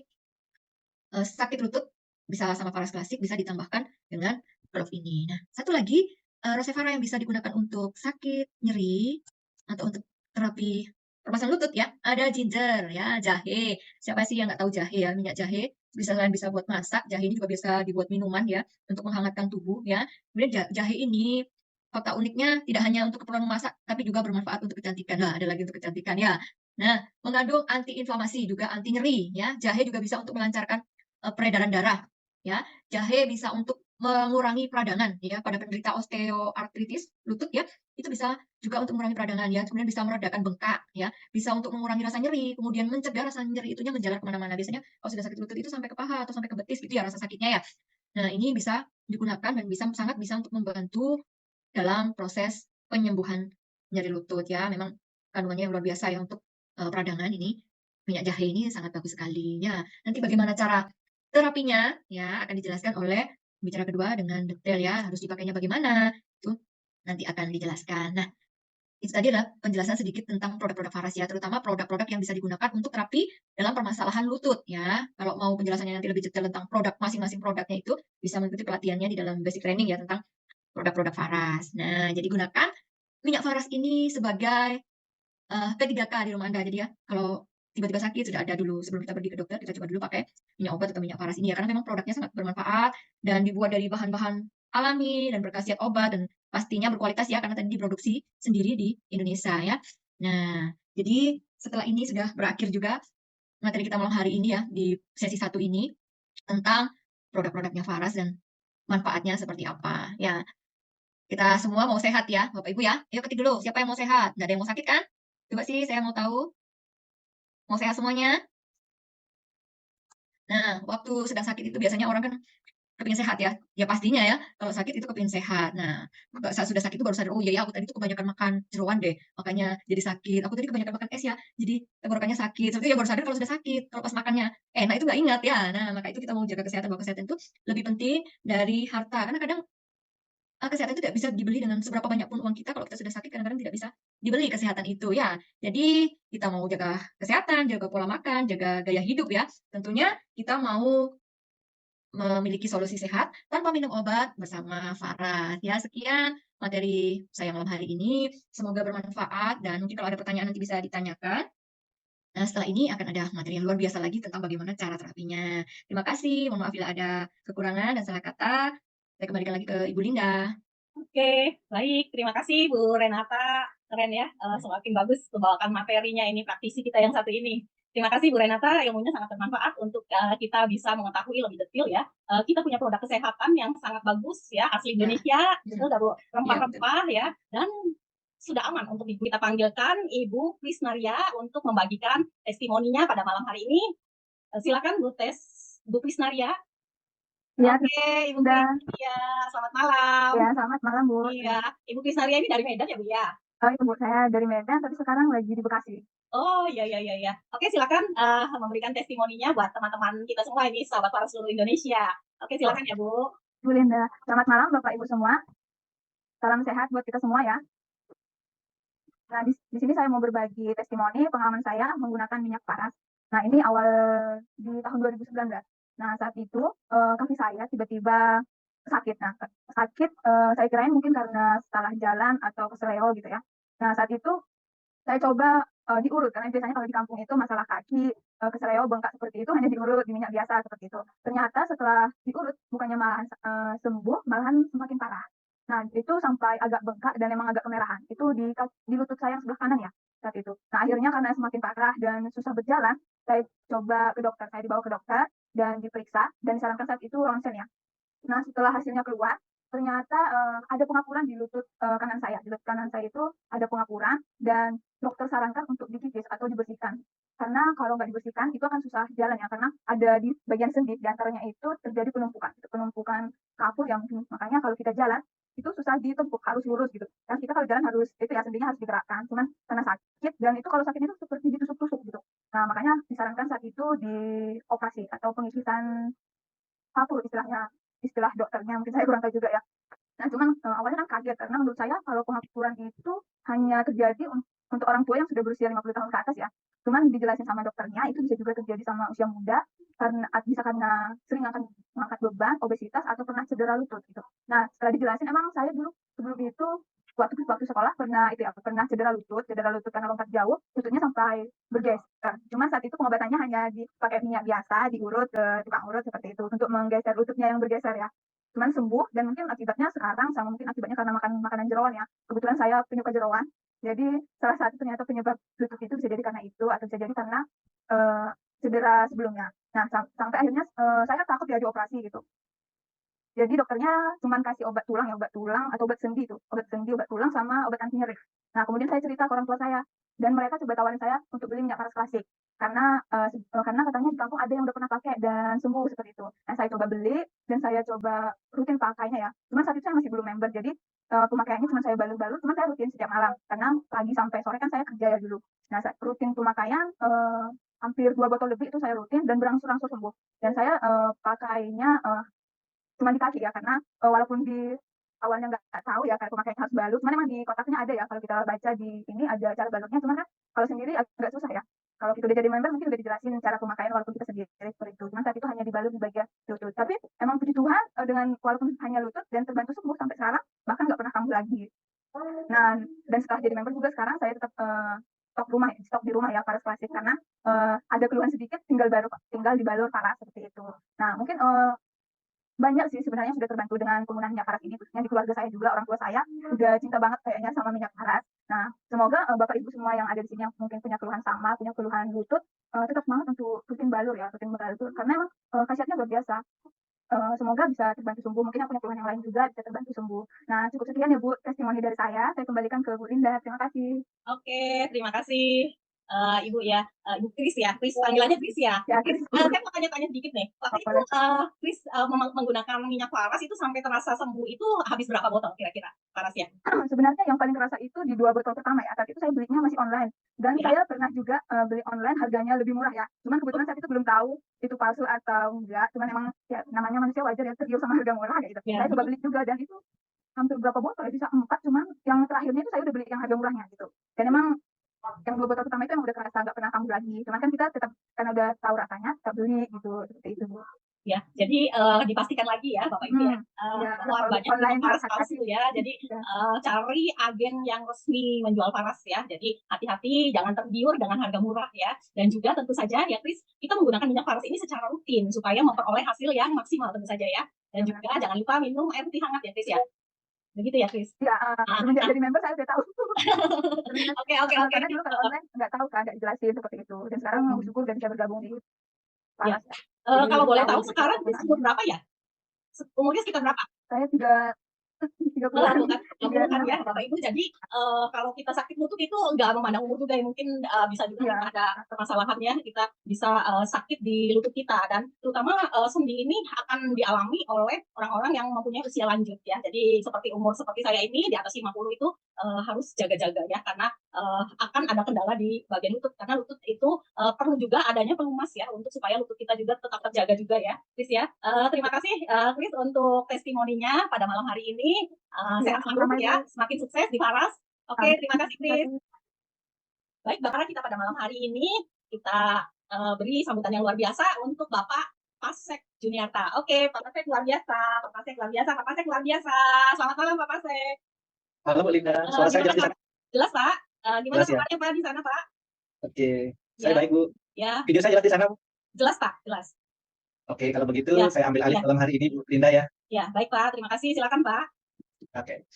sakit lutut bisa sama Faras klasik bisa ditambahkan dengan clove ini. Nah, satu lagi Rosevara yang bisa digunakan untuk sakit nyeri atau untuk terapi permasalahan lutut ya, ada ginger ya, jahe. Siapa sih yang nggak tahu jahe ya? Minyak jahe bisa selain bisa buat masak, jahe ini juga bisa dibuat minuman ya untuk menghangatkan tubuh ya. Kemudian jahe ini fakta uniknya tidak hanya untuk keperluan memasak, tapi juga bermanfaat untuk kecantikan. Nah, ada lagi untuk kecantikan ya. Nah, mengandung anti-inflamasi juga anti nyeri ya. Jahe juga bisa untuk melancarkan peredaran darah ya. Jahe bisa untuk mengurangi peradangan ya pada penderita osteoartritis lutut ya, itu bisa juga untuk mengurangi peradangan ya, kemudian bisa meredakan bengkak ya, bisa untuk mengurangi rasa nyeri, kemudian mencegah rasa nyeri itunya menjalar kemana-mana. Biasanya kalau sudah sakit lutut itu sampai ke paha atau sampai ke betis gitu ya rasa sakitnya ya. Nah, ini bisa digunakan dan sangat bisa untuk membantu dalam proses penyembuhan nyeri lutut ya. Memang kandungannya yang luar biasa ya untuk peradangan ini. Minyak jahe ini sangat bagus sekali. Ya, nanti bagaimana cara terapinya ya akan dijelaskan oleh bicara kedua dengan detail ya, harus dipakainya bagaimana, itu nanti akan dijelaskan. Nah, itu tadi adalah penjelasan sedikit tentang produk-produk Faras ya, terutama produk-produk yang bisa digunakan untuk terapi dalam permasalahan lutut ya. Kalau mau penjelasannya nanti lebih detail tentang produk masing-masing produknya itu bisa mengikuti pelatihannya di dalam basic training ya tentang produk-produk Faras. Nah, jadi gunakan minyak Faras ini sebagai P3K di rumah Anda. Jadi ya, kalau tiba-tiba sakit sudah ada dulu sebelum kita pergi ke dokter, kita coba dulu pakai minyak obat atau minyak Faras ini ya, karena memang produknya sangat bermanfaat dan dibuat dari bahan-bahan alami dan berkhasiat obat dan pastinya berkualitas ya, karena tadi diproduksi sendiri di Indonesia ya. Nah, jadi setelah ini sudah berakhir juga materi kita malam hari ini ya, di sesi 1 ini tentang produk-produknya Faras dan manfaatnya seperti apa. Ya, kita semua mau sehat ya, Bapak Ibu ya. Ayo ketik dulu, siapa yang mau sehat? Nggak ada yang mau sakit kan? Coba sih, saya mau tahu. Mau sehat semuanya? Nah, waktu sedang sakit itu biasanya orang kan kepingin sehat ya. Ya pastinya ya, kalau sakit itu kepingin sehat. Nah, saat sudah sakit itu baru sadar, oh iya ya, aku tadi tuh kebanyakan makan jeroan deh, makanya jadi sakit. Aku tadi kebanyakan makan es ya, jadi tenggorokannya sakit. Seperti ya baru sadar kalau sudah sakit, kalau pas makannya enak itu nggak ingat ya. Nah, maka itu kita mau jaga kesehatan, bahwa kesehatan itu lebih penting dari harta. Karena kadang kesehatan itu tidak bisa dibeli dengan seberapa banyak pun uang kita. Kalau kita sudah sakit, kadang-kadang tidak bisa dibeli kesehatan itu ya. Jadi kita mau jaga kesehatan, jaga pola makan, jaga gaya hidup ya. Tentunya kita mau memiliki solusi sehat tanpa minum obat bersama Farah. Ya, sekian materi saya malam hari ini. Semoga bermanfaat dan mungkin kalau ada pertanyaan nanti bisa ditanyakan. Nah, setelah ini akan ada materi yang luar biasa lagi tentang bagaimana cara terapinya. Terima kasih. Mohon maaf bila ada kekurangan dan salah kata. Saya kembalikan lagi ke Ibu Linda. Oke, baik. Terima kasih Bu Renata. Keren ya, semakin bagus membawakan materinya ini, praktisi kita yang satu ini. Terima kasih Bu Renata, ilmunya sangat bermanfaat untuk kita bisa mengetahui lebih detail ya. Kita punya produk kesehatan yang sangat bagus ya, asli Indonesia, itu dari rempah-rempah ya, dan sudah aman untuk kita panggilkan Ibu Krisnaria untuk membagikan testimoninya pada malam hari ini. Silakan Bu Krisnaria. Ya, Oke, Ibu udah. Krisnaria, selamat malam. Ya, selamat malam, Bu. Iya, Ibu Krisnaria ini dari Medan ya, Bu ya? Oh, Ibu, saya dari Medan, tapi sekarang lagi di Bekasi. Oh, iya, iya, iya, iya. Oke, silakan memberikan testimoninya buat teman-teman kita semua ini, sahabat Faras seluruh Indonesia. Oke, silakan ya, Bu. Bu Linda, selamat malam Bapak Ibu semua. Salam sehat buat kita semua ya. Nah, di sini saya mau berbagi testimoni pengalaman saya menggunakan minyak Faras. Nah, ini awal di tahun 2019. Nah, saat itu kaki saya tiba-tiba sakit. Nah, sakit saya kirain mungkin karena salah jalan atau keseleo gitu ya. Nah, saat itu saya coba diurut, karena biasanya kalau di kampung itu masalah kaki, keseleo, bengkak seperti itu hanya diurut di minyak biasa seperti itu. Ternyata setelah diurut bukannya malahan sembuh, malahan semakin parah. Nah, itu sampai agak bengkak dan memang agak kemerahan. Itu di lutut saya yang sebelah kanan ya saat itu. Nah, akhirnya karena semakin parah dan susah berjalan, saya coba ke dokter. Saya dibawa ke dokter dan diperiksa dan disarankan saat itu ronsen ya. Nah, setelah hasilnya keluar, ternyata ada pengapuran di lutut kanan saya. Di lutut kanan saya itu ada pengapuran dan dokter sarankan untuk dikikis atau dibersihkan. Karena kalau nggak dibersihkan itu akan susah jalan ya, karena ada di bagian sendi, di antaranya itu terjadi penumpukan. Itu penumpukan kapur yang makanya kalau kita jalan itu susah ditempuk, harus lurus gitu. Dan kita kalau jalan harus itu ya sendinya harus digerakkan. Cuman karena sakit dan itu kalau sakit itu seperti ditusuk-tusuk gitu. Nah, makanya disarankan saat itu dioperasi atau pengikisan kapur istilahnya, istilah dokternya mungkin saya kurang tahu juga ya. Nah, cuman awalnya kan kaget karena menurut saya kalau pengapuran itu hanya terjadi untuk orang tua yang sudah berusia 50 tahun ke atas ya. Cuman dijelasin sama dokternya itu bisa juga terjadi sama usia muda karena bisa karena sering akan mengangkat beban, obesitas atau pernah cedera lutut gitu. Nah, setelah dijelasin emang saya dulu sebelum itu waktu sekolah pernah itu ya, pernah cedera lutut karena lompat jauh, lututnya sampai bergeser. Cuma saat itu pengobatannya hanya dipakai minyak biasa, diurut ke tukang urut seperti itu untuk menggeser lututnya yang bergeser ya. Cuman sembuh dan mungkin akibatnya sekarang sama mungkin akibatnya karena makan makanan jeroan ya. Kebetulan saya penyuka jeroan. Jadi salah satu ternyata penyebab lutut itu bisa jadi karena itu atau bisa jadi karena cedera sebelumnya. Nah, sampai akhirnya saya takut ya dioperasi gitu. Jadi dokternya cuma kasih obat tulang ya, obat tulang atau obat sendi itu, obat sendi, obat tulang sama obat anti nyeri. Nah, kemudian saya cerita ke orang tua saya dan mereka coba tawarin saya untuk beli minyak paras klasik karena karena katanya di kampung ada yang udah pernah pakai dan sembuh seperti itu. Nah, saya coba beli dan saya coba rutin pakainya ya. Cuman saat itu saya masih belum member, jadi pemakaiannya cuma saya balut-balut, cuma saya rutin setiap malam karena pagi sampai sore kan saya kerja ya dulu. Nah, rutin pemakaian hampir 2 botol lebih itu saya rutin dan berangsur-angsur sembuh. Dan saya pakainya cuma di kaki ya, karena walaupun di awalnya nggak tahu ya kayak pemakaian harus balut, cuman emang di kotaknya ada ya, kalau kita baca di ini ada cara balutnya, cuman kan kalau sendiri agak susah ya. Kalau kita udah jadi member mungkin udah dijelasin cara pemakaian walaupun kita sendiri seperti itu, cuman saat itu hanya dibalut di bagian lutut. Tapi emang puji Tuhan dengan walaupun hanya lutut dan terbantu sembuh sampai sekarang, bahkan nggak pernah kambuh lagi. Nah, dan setelah jadi member juga sekarang saya tetap stok di rumah ya paras klasik karena ada keluhan sedikit tinggal dibalur paras seperti itu. Nah, mungkin banyak sih sebenarnya sudah terbantu dengan penggunaan minyak paras ini, khususnya di keluarga saya juga, orang tua saya udah cinta banget kayaknya sama minyak paras. Nah, semoga Bapak Ibu semua yang ada di sini yang mungkin punya keluhan sama, punya keluhan lutut, tetap semangat untuk rutin balur ya, rutin balur karena emang khasiatnya luar biasa. Semoga bisa terbantu sembuh. Mungkin yang punya keluhan yang lain juga bisa terbantu sembuh. Nah, cukup sekian ya Bu testimoni dari saya. Saya kembalikan ke Bu Linda. Terima kasih. Oke, terima kasih Ibu ya, Ibu Kris ya, Kris panggilannya Kris ya. Ya, Kris, saya mau tanya-tanya sedikit nih. Waktu itu Kris menggunakan minyak paras itu sampai terasa sembuh itu habis berapa botol kira-kira parasnya? Sebenarnya yang paling kerasa itu di 2 botol pertama ya. Saat itu saya belinya masih online dan saya pernah juga beli online harganya lebih murah ya. Cuman kebetulan saat itu belum tahu itu palsu atau enggak. Cuman emang ya namanya manusia wajar ya tergiur sama harga murah kayak gitu. Saya coba beli juga dan itu hampir berapa botol ya, bisa 4, cuman yang terakhirnya itu saya udah beli yang harga murahnya gitu. Dan emang yang 2 botol pertama itu yang udah kerasa nggak pernah kambuh lagi. Cuman kan kita tetap karena udah tahu rasanya kita beli gitu seperti itu. Ya, jadi dipastikan lagi ya Bapak Ibu ya, bahwa banyak paras palsu ya. Jadi cari agen yang resmi menjual paras ya. Jadi hati-hati, jangan tergiur dengan harga murah ya. Dan juga tentu saja ya Kris, kita menggunakan minyak paras ini secara rutin supaya memperoleh hasil yang maksimal tentu saja ya. Dan juga jangan lupa minum air putih hangat ya Kris ya. Begitu ya Kris? Ya, semenjak jadi member saya udah tahu. Oke. Karena dulu kalau online nggak tahu kan, nggak dijelasin seperti itu. Dan sekarang bersyukur dan bisa bergabung di paras. Ya. Kalau boleh tahu sekarang umur berapa ya? Umurnya sekitar berapa? Saya 30-an ya Bapak Ibu. Jadi kalau kita sakit lutut itu nggak memandang umur juga ya, mungkin bisa juga ada permasalahannya, kita bisa sakit di lutut kita, dan terutama sendi ini akan dialami oleh orang-orang yang mempunyai usia lanjut ya. Jadi seperti umur seperti saya ini di atas 50 itu harus jaga-jaga ya, karena akan ada kendala di bagian lutut, karena lutut itu perlu juga adanya pelumas ya untuk supaya lutut kita juga tetap terjaga juga ya Kris ya. Terima kasih Kris untuk testimoninya pada malam hari ini. Sehat selalu ya, semakin sukses di paras. Oke, terima kasih Kris. Baik, Bapak, kita pada malam hari ini kita beri sambutan yang luar biasa untuk Bapak Pasek Juniarta. Oke, Pak Pasek luar biasa, Pak Pasek luar biasa, Pak Pasek luar biasa. Selamat malam Pak Pasek. Halo Bu Linda, suara saya jelas di sana? Jelas Pak. Gimana kabarnya Pak di sana Pak? Oke, saya baik Bu. Ya. Video saya jelas di sana Bu? Jelas Pak, jelas. Oke, kalau begitu saya ambil alih malam hari ini Bu Linda ya. Ya, baik Pak, terima kasih. Silakan Pak. Oke,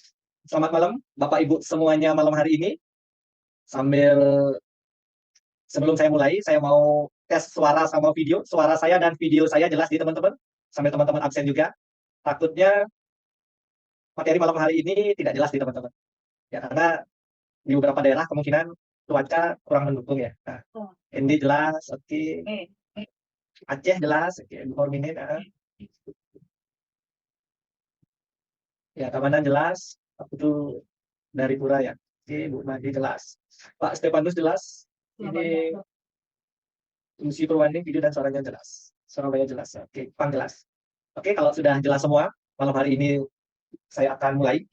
selamat malam Bapak Ibu semuanya malam hari ini. Sebelum saya mulai, saya mau tes suara sama video. Suara saya dan video saya jelas di teman-teman, sambil teman-teman absen juga. Takutnya materi malam hari ini tidak jelas di teman-teman. Ya, karena di beberapa daerah kemungkinan cuaca kurang mendukung ya. Nah, Indi jelas, oke. Aceh jelas, oke. Minit, ya, Tabanan jelas. Aku tuh dari Pura ya. Oke, Bu Madi jelas. Pak Stefanus jelas. Ini fungsi Purwanding, video dan suaranya jelas. Surabaya jelas. Oke, Pang jelas. Oke, kalau sudah jelas semua, malam hari ini saya akan mulai.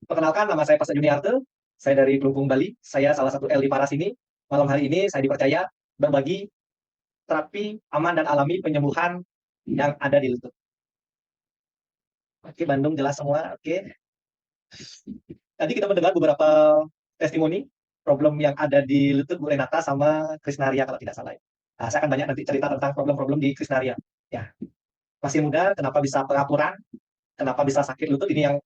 Perkenalkan, nama saya Pasek Juniarta. Saya dari Kelungkung, Bali. Saya salah satu L di paras ini. Malam hari ini saya dipercaya berbagi terapi aman dan alami penyembuhan yang ada di lutut. Oke, Bandung jelas semua. Oke. Tadi kita mendengar beberapa testimoni problem yang ada di lutut Bu Renata sama Krisnaria kalau tidak salah. Nah, saya akan banyak nanti cerita tentang problem-problem di Krisnaria. Ya, masih muda, kenapa bisa pengapuran, kenapa bisa sakit lutut, ini yang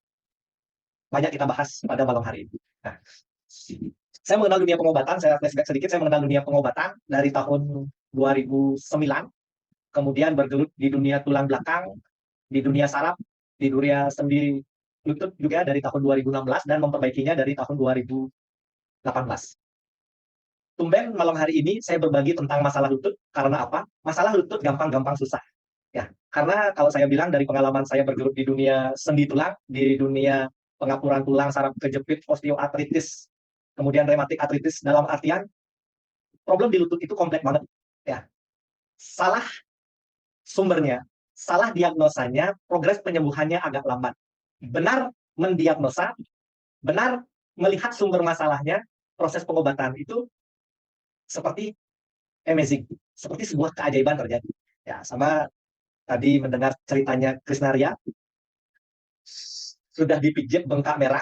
banyak kita bahas pada malam hari ini. Nah, saya mengenal dunia pengobatan, saya flashback sedikit, saya mengenal dunia pengobatan dari tahun 2009, kemudian bergelut di dunia tulang belakang, di dunia saraf, di dunia sendi lutut juga dari tahun 2016 dan memperbaikinya dari tahun 2018. Tumben malam hari ini saya berbagi tentang masalah lutut karena apa? Masalah lutut gampang-gampang susah. Ya, karena kalau saya bilang dari pengalaman saya bergelut di dunia sendi tulang, di dunia pengapuran tulang, saraf kejepit, osteoartritis, kemudian rematik artritis, dalam artian problem di lutut itu kompleks banget. Ya, salah sumbernya, salah diagnosanya, progres penyembuhannya agak lambat. Benar mendiagnosa, benar melihat sumber masalahnya, proses pengobatan itu seperti amazing, seperti sebuah keajaiban terjadi. Ya, sama tadi mendengar ceritanya Krisnaria, sudah dipijit bengkak merah,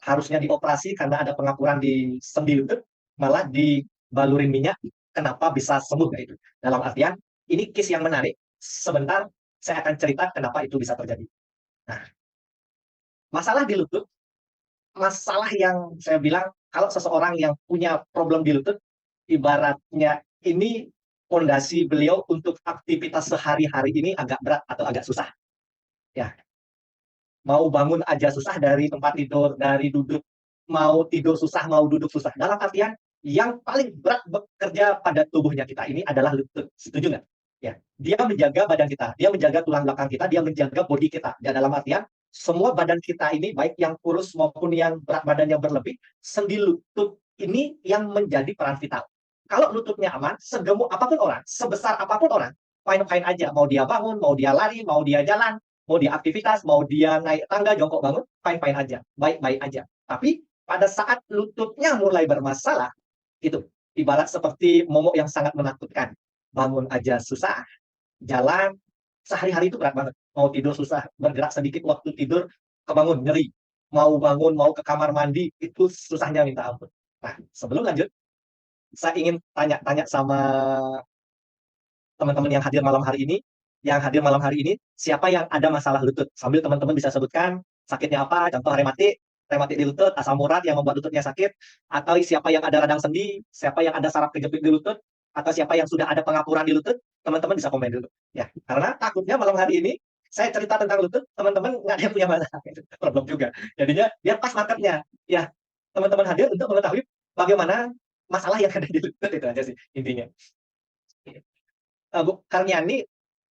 harusnya dioperasi karena ada pengapuran di sendi lutut, malah dibalurin minyak, kenapa bisa sembuh kayak itu. Dalam artian, ini case yang menarik. Sebentar, saya akan cerita kenapa itu bisa terjadi. Nah, masalah di lutut, masalah yang saya bilang, kalau seseorang yang punya problem di lutut, ibaratnya ini fondasi beliau untuk aktivitas sehari-hari ini agak berat atau agak susah. Ya, mau bangun aja susah dari tempat tidur, dari duduk, mau tidur susah, mau duduk susah. Dalam artian, yang paling berat bekerja pada tubuhnya kita ini adalah lutut. Setuju nggak? Ya, dia menjaga badan kita, dia menjaga tulang belakang kita, dia menjaga bodi kita. Dan dalam artian, semua badan kita ini, baik yang kurus maupun yang berat badannya berlebih, sendi lutut ini yang menjadi peran vital. Kalau lututnya aman, segemuk apapun orang, sebesar apapun orang, fine-fine aja. Mau dia bangun, mau dia lari, mau dia jalan, mau dia aktivitas, mau dia naik tangga, jongkok bangun, fine-fine aja. Baik-baik aja. Tapi pada saat lututnya mulai bermasalah, itu ibarat seperti momok yang sangat menakutkan. Bangun aja susah, jalan, sehari-hari itu berat banget. Mau tidur susah, bergerak sedikit waktu tidur, kebangun, nyeri. Mau bangun, mau ke kamar mandi, itu susahnya minta ampun. Nah, sebelum lanjut, saya ingin tanya-tanya sama teman-teman yang hadir malam hari ini. Yang hadir malam hari ini, siapa yang ada masalah lutut? Sambil teman-teman bisa sebutkan sakitnya apa, contoh rematik di lutut, asam urat yang membuat lututnya sakit, atau siapa yang ada radang sendi, siapa yang ada saraf kejepit di lutut, atau siapa yang sudah ada pengapuran di lutut, teman-teman bisa komen dulu. Ya, karena takutnya malam hari ini saya cerita tentang lutut, teman-teman nggak ada yang punya masalah. Problem juga. Jadinya biar pas marketnya. Ya, teman-teman hadir untuk mengetahui bagaimana masalah yang ada di lutut, itu aja sih intinya. Bu Karniani,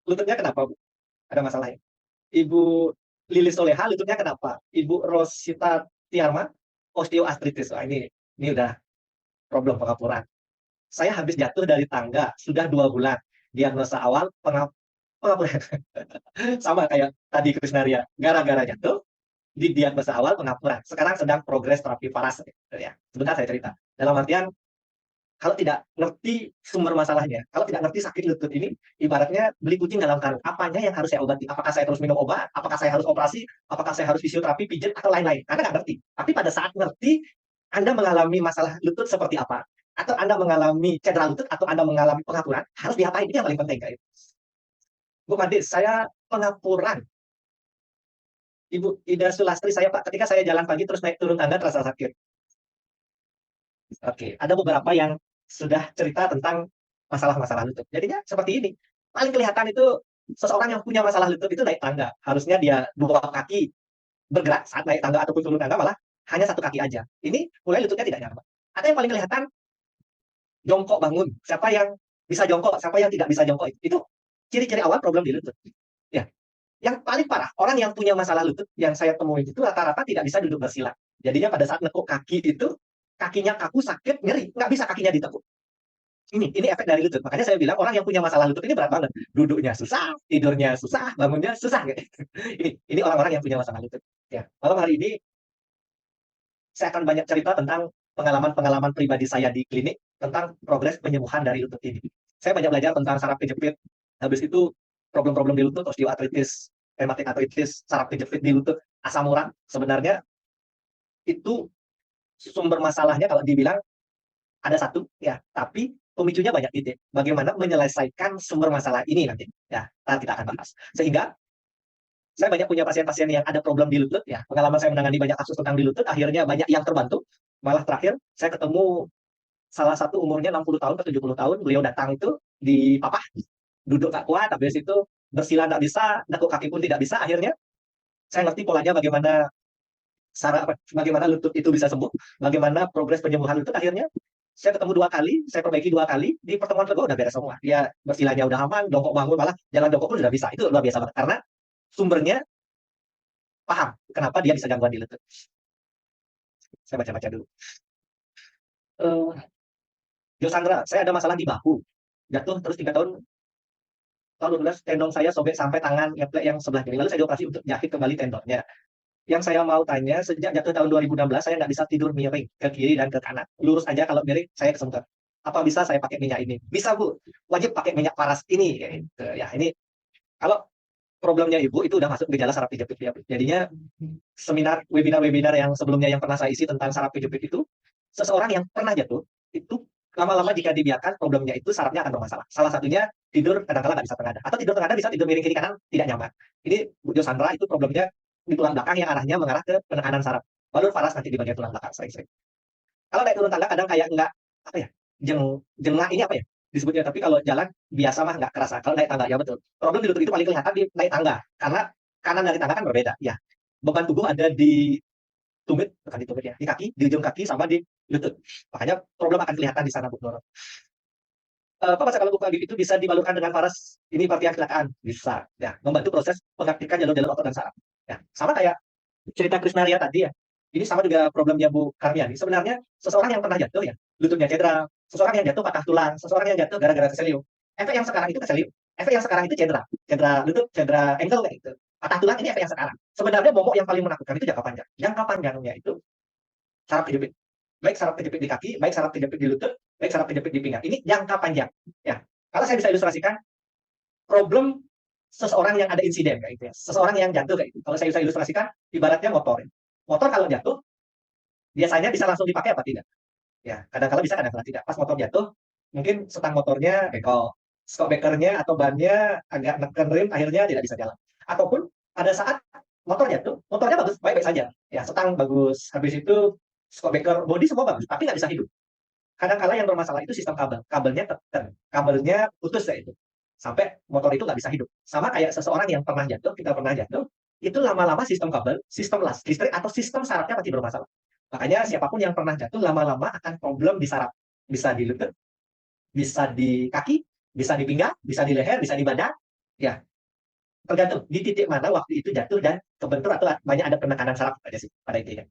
lututnya kenapa, Bu? Ada masalah ya? Ibu Lilis Soleha, lututnya kenapa? Ibu Rosita Tiarma, osteoartritis. Wah, ini udah problem pengapuran. Saya habis jatuh dari tangga, sudah 2 bulan. Diagnosa awal pengapuran. Sama kayak tadi Krisnaria. Gara-gara jatuh, di diagnosa awal pengapuran. Sekarang sedang progres terapi paras. Ya, sebentar saya cerita. Dalam artian, kalau tidak ngerti sumber masalahnya, kalau tidak ngerti sakit lutut ini, ibaratnya beli kucing dalam karung. Apanya yang harus saya obati? Apakah saya terus minum obat? Apakah saya harus operasi? Apakah saya harus fisioterapi, pijat, atau lain-lain? Karena nggak ngerti. Tapi pada saat ngerti, Anda mengalami masalah lutut seperti apa? Atau Anda mengalami cedera lutut, atau Anda mengalami pengapuran, harus diapain? Ini yang paling penting, guys. Bu Madis, saya pengapuran. Ibu Ida Sulastri, saya Pak, ketika saya jalan pagi terus naik turun tangga terasa sakit. Oke, ada beberapa yang sudah cerita tentang masalah-masalah lutut. Jadinya seperti ini. Paling kelihatan itu seseorang yang punya masalah lutut itu naik tangga. Harusnya dia 2 kaki bergerak saat naik tangga ataupun turun tangga, malah hanya 1 kaki aja. Ini mulai lututnya tidak nyaman. Atau yang paling kelihatan, jongkok bangun. Siapa yang bisa jongkok, siapa yang tidak bisa jongkok. Itu ciri-ciri awal problem di lutut. Ya. Yang paling parah, orang yang punya masalah lutut yang saya temui itu rata-rata tidak bisa duduk bersila. Jadinya pada saat nekuk kaki itu, kakinya kaku, sakit, nyeri, nggak bisa kakinya ditekuk. Ini efek dari lutut. Makanya saya bilang orang yang punya masalah lutut ini berat banget. Duduknya susah, tidurnya susah, bangunnya susah. Ini orang-orang yang punya masalah lutut. Ya, malam hari ini saya akan banyak cerita tentang pengalaman-pengalaman pribadi saya di klinik tentang progres penyembuhan dari lutut ini. Saya banyak belajar tentang saraf kejepit. Habis itu problem-problem di lutut, osteoartritis, rematik artritis, saraf kejepit di lutut, asam urat. Sebenarnya itu sumber masalahnya kalau dibilang ada 1 ya, tapi pemicunya banyak titik. Bagaimana menyelesaikan sumber masalah ini nanti ya, kita akan bahas. Sehingga saya banyak punya pasien-pasien yang ada problem di lutut ya. Pengalaman saya menangani banyak kasus tentang di lutut, akhirnya banyak yang terbantu. Malah terakhir saya ketemu salah satu umurnya 60 tahun ke 70 tahun, beliau datang itu di papah, duduk tak kuat, habis itu bersila nggak bisa, nekuk kaki pun tidak bisa. Akhirnya saya ngerti polanya bagaimana lutut itu bisa sembuh, bagaimana progres penyembuhan lutut. Akhirnya saya ketemu 2 kali, saya perbaiki 2 kali, di pertemuan kedua udah beres semua. Dia bersilanya udah aman, jongkok bangun, malah jalan jongkok pun sudah bisa. Itu luar biasa banget, karena sumbernya paham kenapa dia bisa gangguan di lutut. Saya baca-baca dulu. Josandra, saya ada masalah di bahu. Jatuh terus 3 tahun 12 tendon saya sobek sampai tangan ngeplek yang sebelah kiri. Lalu saya dioperasi untuk jahit kembali tendonnya. Yang saya mau tanya, sejak jatuh tahun 2016, saya nggak bisa tidur miring ke kiri dan ke kanan. Lurus aja, kalau miring, saya kesemutan. Apa bisa saya pakai minyak ini? Bisa, Bu. Wajib pakai minyak paras ini. Ya, ini kalau problemnya Ibu itu udah masuk gejala saraf kejepit. Jadinya webinar yang sebelumnya yang pernah saya isi tentang saraf kejepit itu, seseorang yang pernah jatuh, itu lama-lama jika dibiarkan problemnya itu sarafnya akan bermasalah. Salah satunya tidur kadang-kala nggak bisa tengadah. Atau tidur tengadah bisa tidur miring kiri kanan tidak nyaman. Ini Bu Josandra itu problemnya di tulang belakang yang arahnya mengarah ke penekanan saraf. Balur paras nanti di bagian tulang belakang sering-sering. Kalau naik turun tangga kadang kayak nggak apa ya, jengah ini apa ya disebutnya, tapi kalau jalan biasa mah nggak kerasa. Kalau naik tangga ya betul. Problem di lutut itu paling kelihatan di naik tangga, karena kanan dari tangga kan berbeda. Ya, beban tubuh ada di tumit, bukan di tumit ya, di kaki, di ujung kaki sama di lutut. Makanya problem akan kelihatan di sana, Bu Nurul. Pak masa kalau buka itu bisa dibalurkan dengan paras ini partian kecelakaan? Bisa. Ya, membantu proses mengaktifkan jalur-jalur otot dan saraf. Ya, sama kayak cerita Krisnaria tadi ya. Ini sama juga problemnya Bu Karmiani. Sebenarnya seseorang yang pernah jatuh ya, lututnya cedera, seseorang yang jatuh patah tulang, seseorang yang jatuh gara-gara keseliu. Efek yang sekarang itu keseliu. Efek yang sekarang itu cedera lutut, cedera ankle kayak gitu. Patah tulang ini efek yang sekarang. Sebenarnya momok yang paling menakutkan itu jangka panjang. Jangka panjangnya itu saraf kejepit. Baik saraf kejepit di kaki, baik saraf kejepit di lutut, baik saraf kejepit di pinggang. Ini jangka panjang. Ya, kalau saya bisa ilustrasikan problem seseorang yang ada insiden kayak gitu ya, seseorang yang jatuh kayak gitu. Kalau saya bisa ilustrasikan, ibaratnya motor. Motor kalau jatuh, biasanya bisa langsung dipakai apa tidak? Ya, kadang-kala bisa, kadang-kala tidak. Pas motor jatuh, mungkin setang motornya bengkok, shock breaker-nya atau bannya agak neken rem, akhirnya tidak bisa jalan. Ataupun pada saat motor jatuh, motornya bagus, baik-baik saja. Ya, setang bagus, habis itu shock breaker, body semua bagus, tapi nggak bisa hidup. Kadang-kala yang bermasalah itu sistem kabelnya teken, kabelnya putus kayak itu. Sampai motor itu nggak bisa hidup. Sama kayak seseorang yang pernah jatuh, kita pernah jatuh, itu lama-lama sistem kabel, sistem listrik atau sistem sarafnya pasti bermasalah. Makanya siapapun yang pernah jatuh lama-lama akan problem di saraf. Bisa di lutut, bisa di kaki, bisa di pinggang, bisa di leher, bisa di badan. Ya, tergantung di titik mana waktu itu jatuh dan kebentur atau banyak ada penekanan saraf aja sih pada intinya.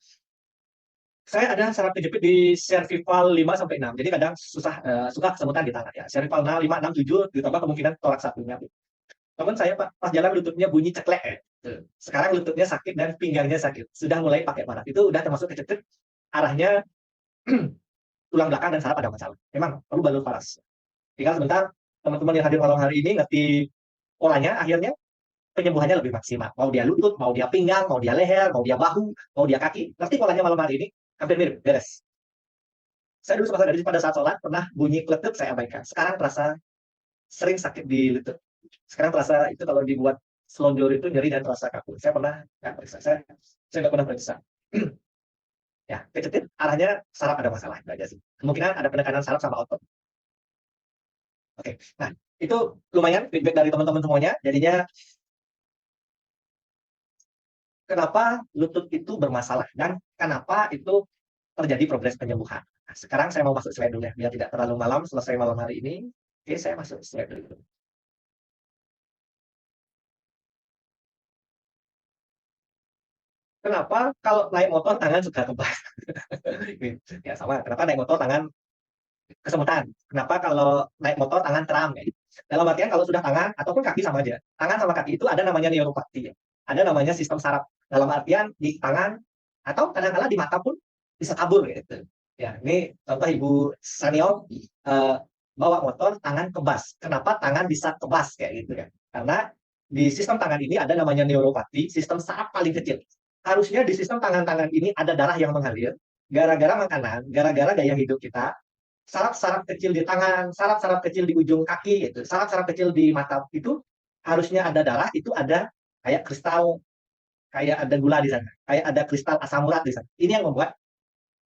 Saya ada saraf kejepit di cervical 5-6. Jadi kadang suka kesemutan di tangan ya. Cervical 5, 6, 7 ditambah kemungkinan toraks satunya. Teman saya pas jalan lututnya bunyi ceklek ya. Sekarang lututnya sakit dan pinggangnya sakit. Sudah mulai pakai paraf. Itu udah termasuk kejepit arahnya tulang belakang dan saraf ada masalah. Memang perlu balur paras. Tinggal sebentar teman-teman yang hadir malam hari ini ngerti polanya, akhirnya penyembuhannya lebih maksimal. Mau dia lutut, mau dia pinggang, mau dia leher, mau dia bahu, mau dia kaki. Ngerti polanya malam hari ini, hampir mirip, beres. Saya dulu sempat dari pada saat sholat pernah bunyi kletuk saya abaikan. Sekarang terasa sering sakit di lutut. Sekarang terasa itu kalau dibuat selonjor itu nyeri dan terasa kaku. Saya pernah nggak periksa. Saya nggak pernah periksa. Ya, kejepit arahnya saraf ada masalah aja sih. Kemungkinan ada penekanan saraf sama otot. Oke, nah itu lumayan feedback dari teman-teman semuanya. Jadinya kenapa lutut itu bermasalah dan kenapa itu terjadi progres penyembuhan. Nah, sekarang saya mau masuk slide dulu ya, biar tidak terlalu malam. Selesai malam hari ini, oke, saya masuk slide dulu. Kenapa kalau naik motor tangan suka kebas? Ya sama, kenapa naik motor tangan kesemutan? Kenapa kalau naik motor tangan kram? Ya? Dalam artian kalau sudah tangan ataupun kaki sama aja. Tangan sama kaki itu ada namanya neuropati. Ya. Ada namanya sistem saraf. Dalam artian di tangan atau kadang-kadang di mata pun bisa kabur gitu. Ya, ini contoh Ibu Sanio bawa motor tangan kebas. Kenapa tangan bisa kebas kayak gitu ya? Karena di sistem tangan ini ada namanya neuropati, sistem saraf paling kecil. Harusnya di sistem tangan-tangan ini ada darah yang mengalir, gara-gara makanan, gara-gara gaya hidup kita, saraf-saraf kecil di tangan, saraf-saraf kecil di ujung kaki, gitu, saraf-saraf kecil di mata itu harusnya ada darah, itu ada kayak kristal, kayak ada gula di sana, kayak ada kristal asam urat di sana. Ini yang membuat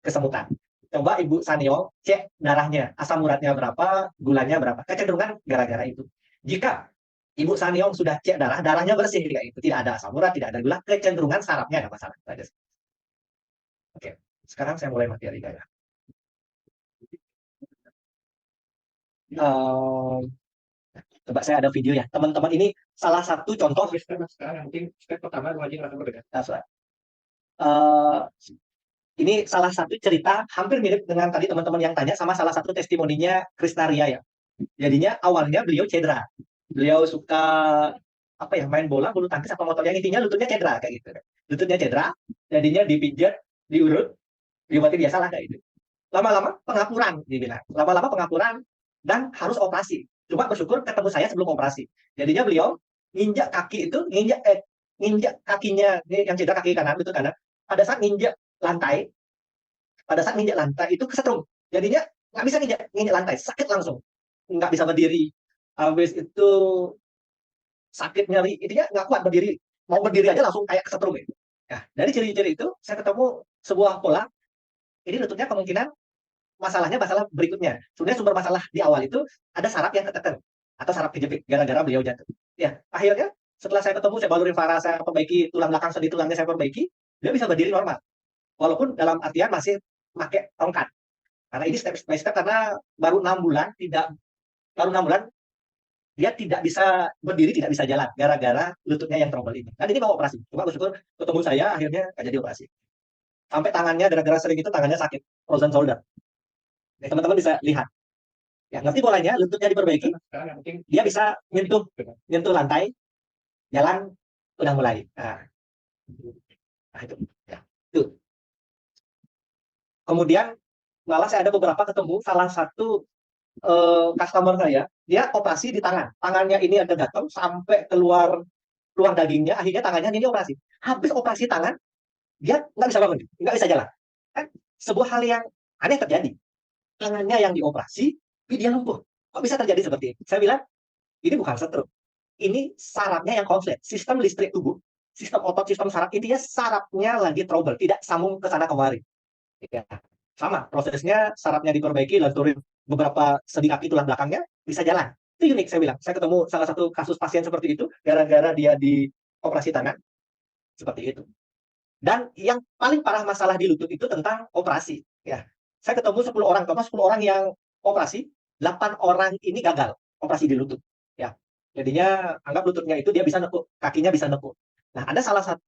kesemutan. Coba Ibu Sanyo cek darahnya, asam uratnya berapa, gulanya berapa, kecenderungan gara-gara itu. Jika Ibu Saniong sudah cek darah, darahnya bersih kayak itu, tidak ada asam urat, tidak ada gula, kecenderungan sarafnya ada masalah. Oke, sekarang saya mulai materi ya. Coba saya ada video ya, teman-teman, ini salah satu contoh. Sekarang mungkin step pertama wajib langsung berdekat. Ini salah satu cerita hampir mirip dengan tadi teman-teman yang tanya, sama salah satu testimoninya Krisnaria ya. Jadinya awalnya beliau cedera, beliau suka apa ya, main bola, bulu tangkis atau motor, yang intinya lututnya cedera kayak gitu. Lututnya cedera, jadinya dipijat, diurut, diobati biasalah kayak gitu. Lama-lama pengapuran dibilang, lama-lama pengapuran dan harus operasi. Cuma bersyukur ketemu saya sebelum operasi. Jadinya beliau nginjak kaki itu, nginjak kakinya, ini yang cedera kaki kanan, lutut kanan. Pada saat nginjak lantai, itu kesetrum. Jadinya nggak bisa nginjak lantai, sakit langsung, nggak bisa berdiri. Habis itu sakit, nyeri, intinya nggak kuat berdiri, mau berdiri aja langsung kayak kesetrum gitu. Nah, dari ciri-ciri itu saya ketemu sebuah pola. Ini lututnya kemungkinan masalahnya masalah berikutnya. Sebenarnya sumber masalah di awal itu ada saraf yang ketekan atau saraf kejepit gara-gara beliau jatuh. Ya, akhirnya setelah saya ketemu, saya balurin farah, saya perbaiki tulang belakang, sendi tulangnya saya perbaiki, dia bisa berdiri normal. Walaupun dalam artian masih pakai tongkat. Karena ini step by step, karena baru 6 bulan dia tidak bisa berdiri, tidak bisa jalan gara-gara lututnya yang trouble ini. Dan ini mau operasi. Cuma bersyukur ketemu saya akhirnya nggak jadi operasi. Sampai tangannya gara-gara sering itu tangannya sakit, frozen shoulder. Nah, teman-teman bisa lihat. Ya, ngerti polanya, lututnya diperbaiki, dia bisa nyentuh lantai, jalan udah mulai. Nah itu. Ya, itu. Kemudian malah saya ada beberapa ketemu salah satu customer saya, dia operasi di tangannya ini ada gatal sampai keluar dagingnya, akhirnya tangannya ini operasi. Habis operasi tangan, dia nggak bisa bangun, nggak bisa jalan. Kan sebuah hal yang aneh terjadi. Tangannya yang dioperasi, tapi dia lumpuh. Kok bisa terjadi seperti ini? Saya bilang, ini bukan stroke. Ini sarafnya yang konflik. Sistem listrik tubuh, sistem otot, sistem saraf, intinya sarafnya lagi trouble, tidak sambung ke sana kemari. Ya. Sama, prosesnya sarafnya diperbaiki, lenturin beberapa sendi kaki tulang belakangnya, bisa jalan. Itu unik, saya bilang. Saya ketemu salah satu kasus pasien seperti itu, gara-gara dia dioperasi tangan, seperti itu. Dan yang paling parah masalah di lutut itu tentang operasi. Ya, saya ketemu 10 orang, 10 orang yang operasi, 8 orang ini gagal operasi di lutut. Ya, jadinya anggap lututnya itu dia bisa nekuk, kakinya bisa nekuk. Nah, ada salah satu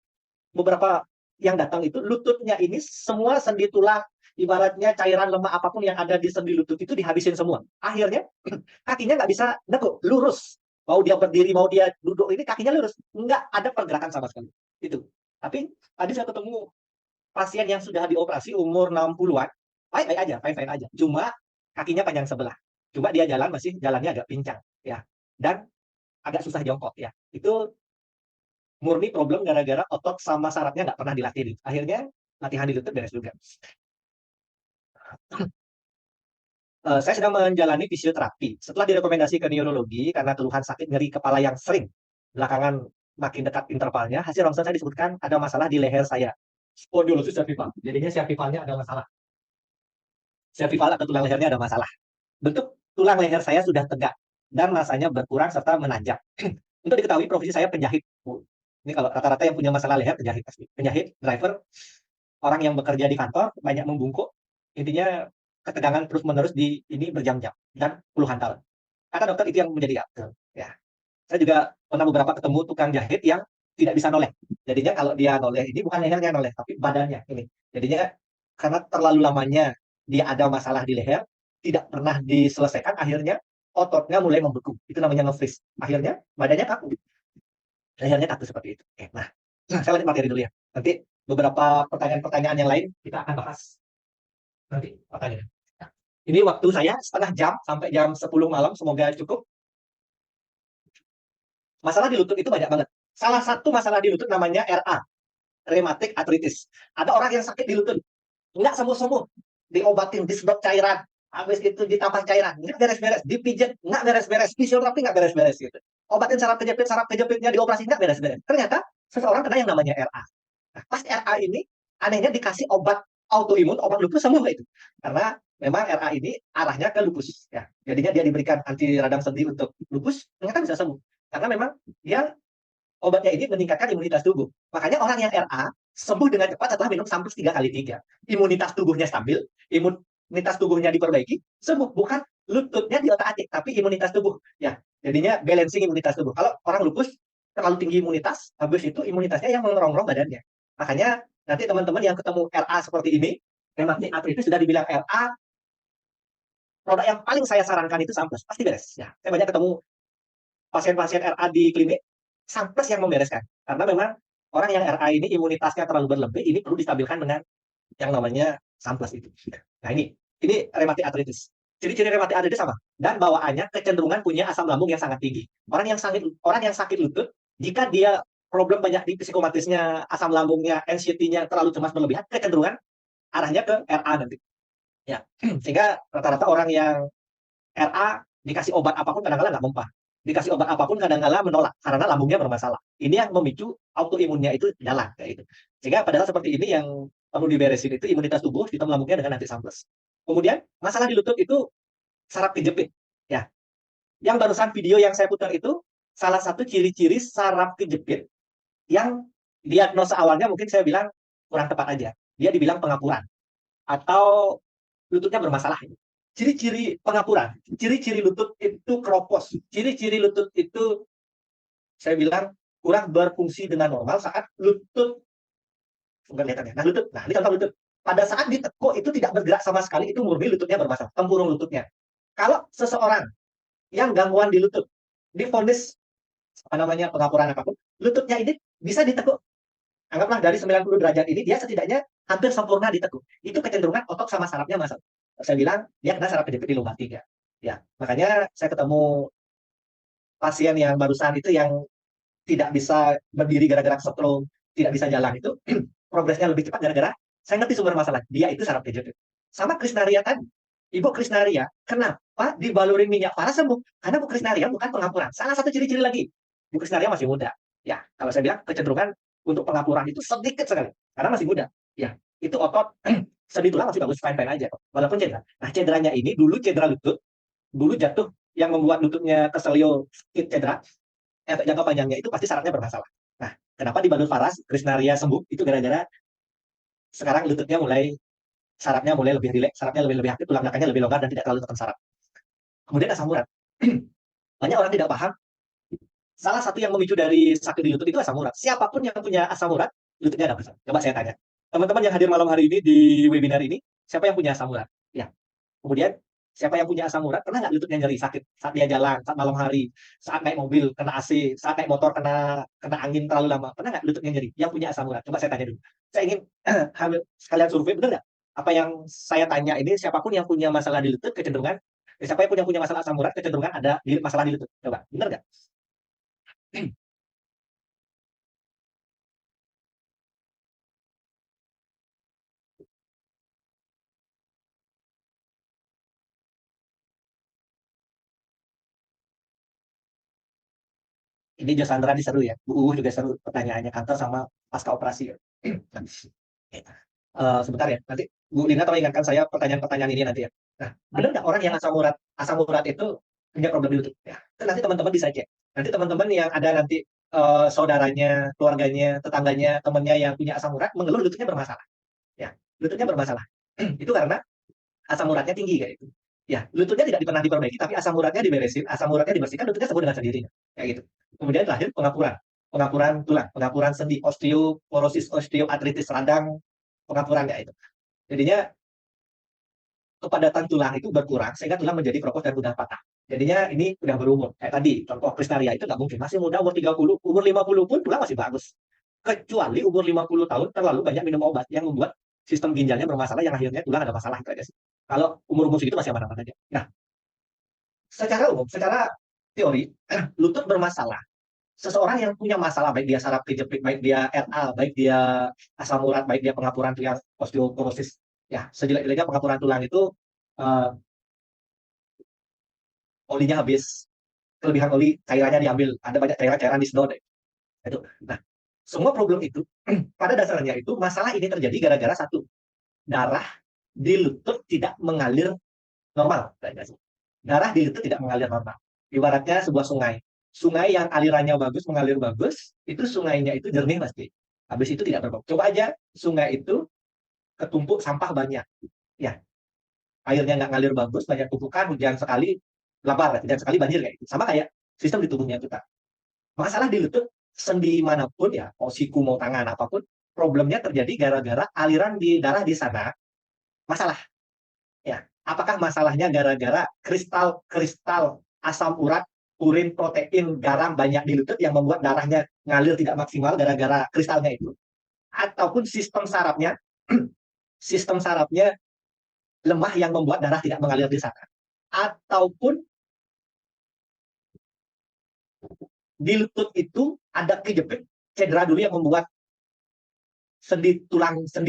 beberapa yang datang itu lututnya ini semua sendi tulang, ibaratnya cairan lemak apapun yang ada di sendi lutut itu dihabisin semua. Akhirnya kakinya nggak bisa nekuk, lurus. Mau dia berdiri, mau dia duduk, ini kakinya lurus, nggak ada pergerakan sama sekali. Itu. Tapi tadi saya ketemu pasien yang sudah dioperasi umur 60-an, baik-baik aja, fine-fine aja. Cuma kakinya panjang sebelah. Cuma dia jalan masih jalannya agak pincang, ya. Dan agak susah jongkok, ya. Itu murni problem gara-gara otot sama sarafnya nggak pernah dilatih. Akhirnya latihan di lutut beres juga. Saya sedang menjalani fisioterapi. Setelah direkomendasi ke neurologi karena keluhan sakit nyeri kepala yang sering, belakangan makin dekat intervalnya, hasil ronsen saya disebutkan ada masalah di leher saya. Spondylosis cervical. Jadinya cervicalnya ada masalah. Cervical atau tulang lehernya ada masalah. Bentuk tulang leher saya sudah tegak dan masanya berkurang serta menanjak. Untuk diketahui profesi saya penjahit. Ini kalau rata-rata yang punya masalah leher penjahit pasti. Penjahit, driver, orang yang bekerja di kantor banyak membungkuk. Intinya ketegangan terus-menerus di ini berjam-jam dan puluhan tahun. Kata dokter itu yang menjadi ya. Saya juga pernah beberapa ketemu tukang jahit yang tidak bisa noleh. Jadinya kalau dia noleh ini bukan lehernya noleh, tapi badannya ini. Jadinya karena terlalu lamanya dia ada masalah di leher, tidak pernah diselesaikan, akhirnya ototnya mulai membeku. Itu namanya nge-freeze. Akhirnya badannya kaku. Lehernya kaku seperti itu. Oke, nah, saya lanjut materi dulu ya. Nanti beberapa pertanyaan-pertanyaan yang lain kita akan bahas. Nanti pertanyaan. Nah, ini waktu saya setengah jam sampai jam 10 malam, semoga cukup. Masalah di lutut itu banyak banget. Salah satu masalah di lutut namanya RA, rheumatic arthritis. Ada orang yang sakit di lutut, nggak sembuh-sembuh, diobatin, disedot cairan, habis itu ditambah cairan, nggak beres-beres, dipijat, nggak beres-beres, fisioterapi nggak beres-beres gitu. Obatin saraf kejepitnya dioperasi nggak beres-beres. Ternyata seseorang kena yang namanya RA. Nah, pas RA ini, anehnya dikasih obat autoimun, obat lupus semua itu. Karena memang RA ini arahnya ke lupus. Ya. Jadinya dia diberikan anti radang sendi untuk lupus, ternyata bisa sembuh. Karena memang dia obatnya ini meningkatkan imunitas tubuh. Makanya orang yang RA sembuh dengan cepat setelah minum Samples 3x3. Imunitas tubuhnya stabil, imunitas tubuhnya diperbaiki, sembuh. Bukan lututnya di otak-atik, tapi imunitas tubuh. Ya, jadinya balancing imunitas tubuh. Kalau orang lupus terlalu tinggi imunitas, habis itu imunitasnya yang merongrong badannya. Makanya nanti teman-teman yang ketemu RA seperti ini, rematik artritis sudah dibilang RA, produk yang paling saya sarankan itu Samples, pasti beres. Ya, saya banyak ketemu pasien-pasien RA di klinik, Samples yang membereskan. Karena memang orang yang RA ini imunitasnya terlalu berlebih, ini perlu distabilkan dengan yang namanya Samples itu. Nah ini rematik artritis. Ciri-ciri rematik artritis sama. Dan bawaannya kecenderungan punya asam lambung yang sangat tinggi. Orang yang sakit lutut, jika dia problem banyak di psikomatisnya, asam lambungnya, anxiety-nya terlalu cemas berlebihan, kecenderungan arahnya ke RA nanti. Ya, sehingga rata-rata orang yang RA dikasih obat apapun kadang-kadang nggak mempan. Dikasih obat apapun kadang-kadang menolak karena lambungnya bermasalah. Ini yang memicu autoimunnya itu jalan kayak gitu. Sehingga padahal seperti ini yang perlu diberesin itu imunitas tubuh ditambah lambungnya dengan anti Samples. Kemudian masalah di lutut itu saraf kejepit. Ya, yang barusan video yang saya putar itu salah satu ciri-ciri saraf kejepit yang diagnosa awalnya mungkin saya bilang kurang tepat aja. Dia dibilang pengapuran atau lututnya bermasalah. Ciri-ciri pengapuran, ciri-ciri lutut itu keropos, ciri-ciri lutut itu saya bilang kurang berfungsi dengan normal saat lutut, bukan lihatannya, nah ini contoh lutut. Pada saat ditekuk itu tidak bergerak sama sekali, itu murni lututnya bermasalah, tempurung lututnya. Kalau seseorang yang gangguan di lutut, divonis pengapuran apapun, lututnya ini bisa ditekuk. Anggaplah dari 90 derajat ini dia setidaknya hampir sempurna ditekuk. Itu kecenderungan otot sama sarafnya masalah. Saya bilang dia kena saraf kejepit di lumbar 3. Ya, makanya saya ketemu pasien yang barusan itu yang tidak bisa berdiri gara-gara setrum, tidak bisa jalan itu progresnya lebih cepat gara-gara saya ngerti sumber masalah. Dia itu saraf kejepit. Sama Krisnaria tadi. Ibu Krisnaria, kenapa dibalurin minyak paras sembuh? Karena Bu Krisnaria bukan pengampuran. Salah satu ciri-ciri lagi. Bu Krisnaria masih muda. Ya, kalau saya bilang kecenderungan untuk pengampuran itu sedikit sekali. Karena masih muda. Ya, itu otot sendi tulang masih bagus, fine-fine aja. Walaupun cedera. Nah, cederanya ini dulu cedera lutut, dulu jatuh yang membuat lututnya keselio cedera, efek jangka panjangnya itu pasti sarafnya bermasalah. Nah, kenapa di balut paras, Krisnaria sembuh? Itu gara-gara sekarang lututnya sarafnya mulai lebih rileks, sarafnya lebih aktif, tulang belakangnya lebih longgar dan tidak terlalu tekan saraf. Kemudian asam urat. Banyak orang tidak paham. Salah satu yang memicu dari sakit di lutut itu asam urat. Siapapun yang punya asam urat, lututnya ada masalah. Coba saya tanya. Teman-teman yang hadir malam hari ini di webinar ini, siapa yang punya asam urat? Ya. Kemudian, siapa yang punya asam urat, pernah nggak lututnya nyeri, sakit saat dia jalan, saat malam hari, saat naik mobil, kena AC, saat naik motor, kena angin terlalu lama? Pernah nggak lututnya nyeri? Yang punya asam urat. Coba saya tanya dulu. Saya ingin sekalian survei, benar nggak? Apa yang saya tanya ini, siapapun yang punya masalah di lutut, kecenderungan, siapa yang punya masalah asam urat, kecenderungan ada masalah di lutut. Coba, benar nggak? Ini Josandra ini seru ya. Bu juga seru pertanyaannya kantor sama pasca operasi. Sebentar ya, nanti Bu Lina tolong ingatkan saya pertanyaan-pertanyaan ini nanti ya. Nah, benar nggak orang yang asam urat itu punya problem di lutut? Ya, itu nanti teman-teman bisa cek. Nanti teman-teman yang ada nanti saudaranya, keluarganya, tetangganya, temannya yang punya asam urat mengeluh lututnya bermasalah. Ya, lututnya bermasalah. Itu karena asam uratnya tinggi kayak itu. Ya, lututnya tidak pernah diperbaiki, tapi asam uratnya diberesin, asam uratnya dibersihkan, lututnya sembuh dengan sendirinya. Kayak gitu. Kemudian terakhir pengapuran tulang, pengapuran sendi, osteoporosis, osteoartritis radang, pengapuran kayak itu. Jadinya kepadatan tulang itu berkurang sehingga tulang menjadi keropos dan mudah patah. Jadinya ini udah berumur. Kayak tadi, contoh Krisnaria itu nggak mungkin. Masih muda, umur 30, umur 50 pun tulang masih bagus. Kecuali umur 50 tahun terlalu banyak minum obat yang membuat sistem ginjalnya bermasalah yang akhirnya tulang ada masalah. Itu aja sih. Kalau umur-umur segitu masih aman-aman aja. Nah, secara umum, secara teori, lutut bermasalah. Seseorang yang punya masalah, baik dia saraf kejepit, baik dia RA, baik dia asam urat, baik dia pengapuran tulang, osteoporosis, ya sejelek-jeleknya pengapuran tulang itu olinya habis, kelebihan oli, cairannya diambil, ada banyak cairan disedot. Itu. Nah, semua problem itu pada dasarnya itu masalah ini terjadi gara-gara satu, darah di lutut tidak mengalir normal. Darah di lutut tidak mengalir normal. Ibaratnya sebuah sungai. sungai yang alirannya bagus, mengalir bagus, itu sungainya itu jernih pasti. Habis itu tidak berbau. Coba aja sungai itu ketumpuk sampah banyak. Ya, airnya nggak ngalir bagus, banyak tumpukan, hujan sekali, lapar, hujan sekali banjir kayak gitu. Sama kayak sistem di tubuhnya kita. Masalah di lutut, sendi manapun ya, mau siku, mau tangan, apapun, problemnya terjadi gara-gara aliran di darah di sana masalah. Ya, apakah masalahnya gara-gara kristal asam urat, urin, protein, garam banyak di lutut yang membuat darahnya ngalir tidak maksimal gara-gara kristalnya itu? Ataupun sistem sarafnya lemah yang membuat darah tidak mengalir di sana? Ataupun di lutut itu ada kejepit, cedera dulu yang membuat sendi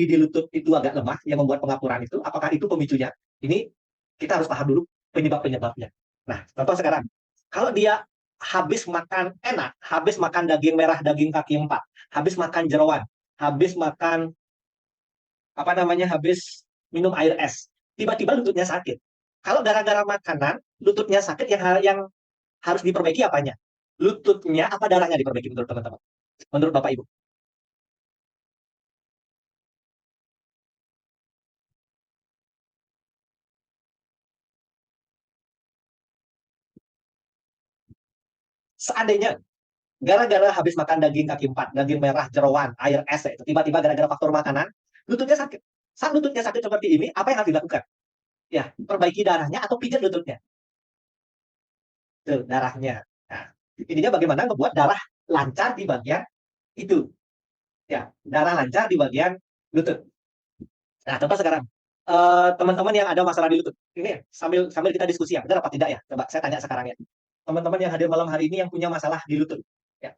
di lutut itu agak lemah yang membuat pengapuran itu, apakah itu pemicunya? Ini kita harus paham dulu penyebab-penyebabnya. Nah, contoh sekarang, kalau dia habis makan enak, habis makan daging merah, daging kaki 4, habis makan jeroan, habis makan habis minum air es, tiba-tiba lututnya sakit. Kalau gara-gara makanan, lututnya sakit, yang harus diperbaiki apanya? Lututnya apa darahnya diperbaiki menurut teman-teman? Menurut Bapak Ibu? Seandainya gara-gara habis makan daging kaki 4, daging merah, jeroan, air es itu, tiba-tiba gara-gara faktor makanan, lututnya sakit. Saat lututnya sakit seperti ini, apa yang harus dilakukan? Ya, perbaiki darahnya atau pijat lututnya. Tuh, darahnya. Nah, ininya bagaimana membuat darah lancar di bagian itu. Ya, darah lancar di bagian lutut. Nah, contoh sekarang, teman-teman yang ada masalah di lutut, ini sambil kita diskusi ya, benar apa tidak ya? Coba saya tanya sekarang ya. Teman-teman yang hadir malam hari ini yang punya masalah di lutut, ya,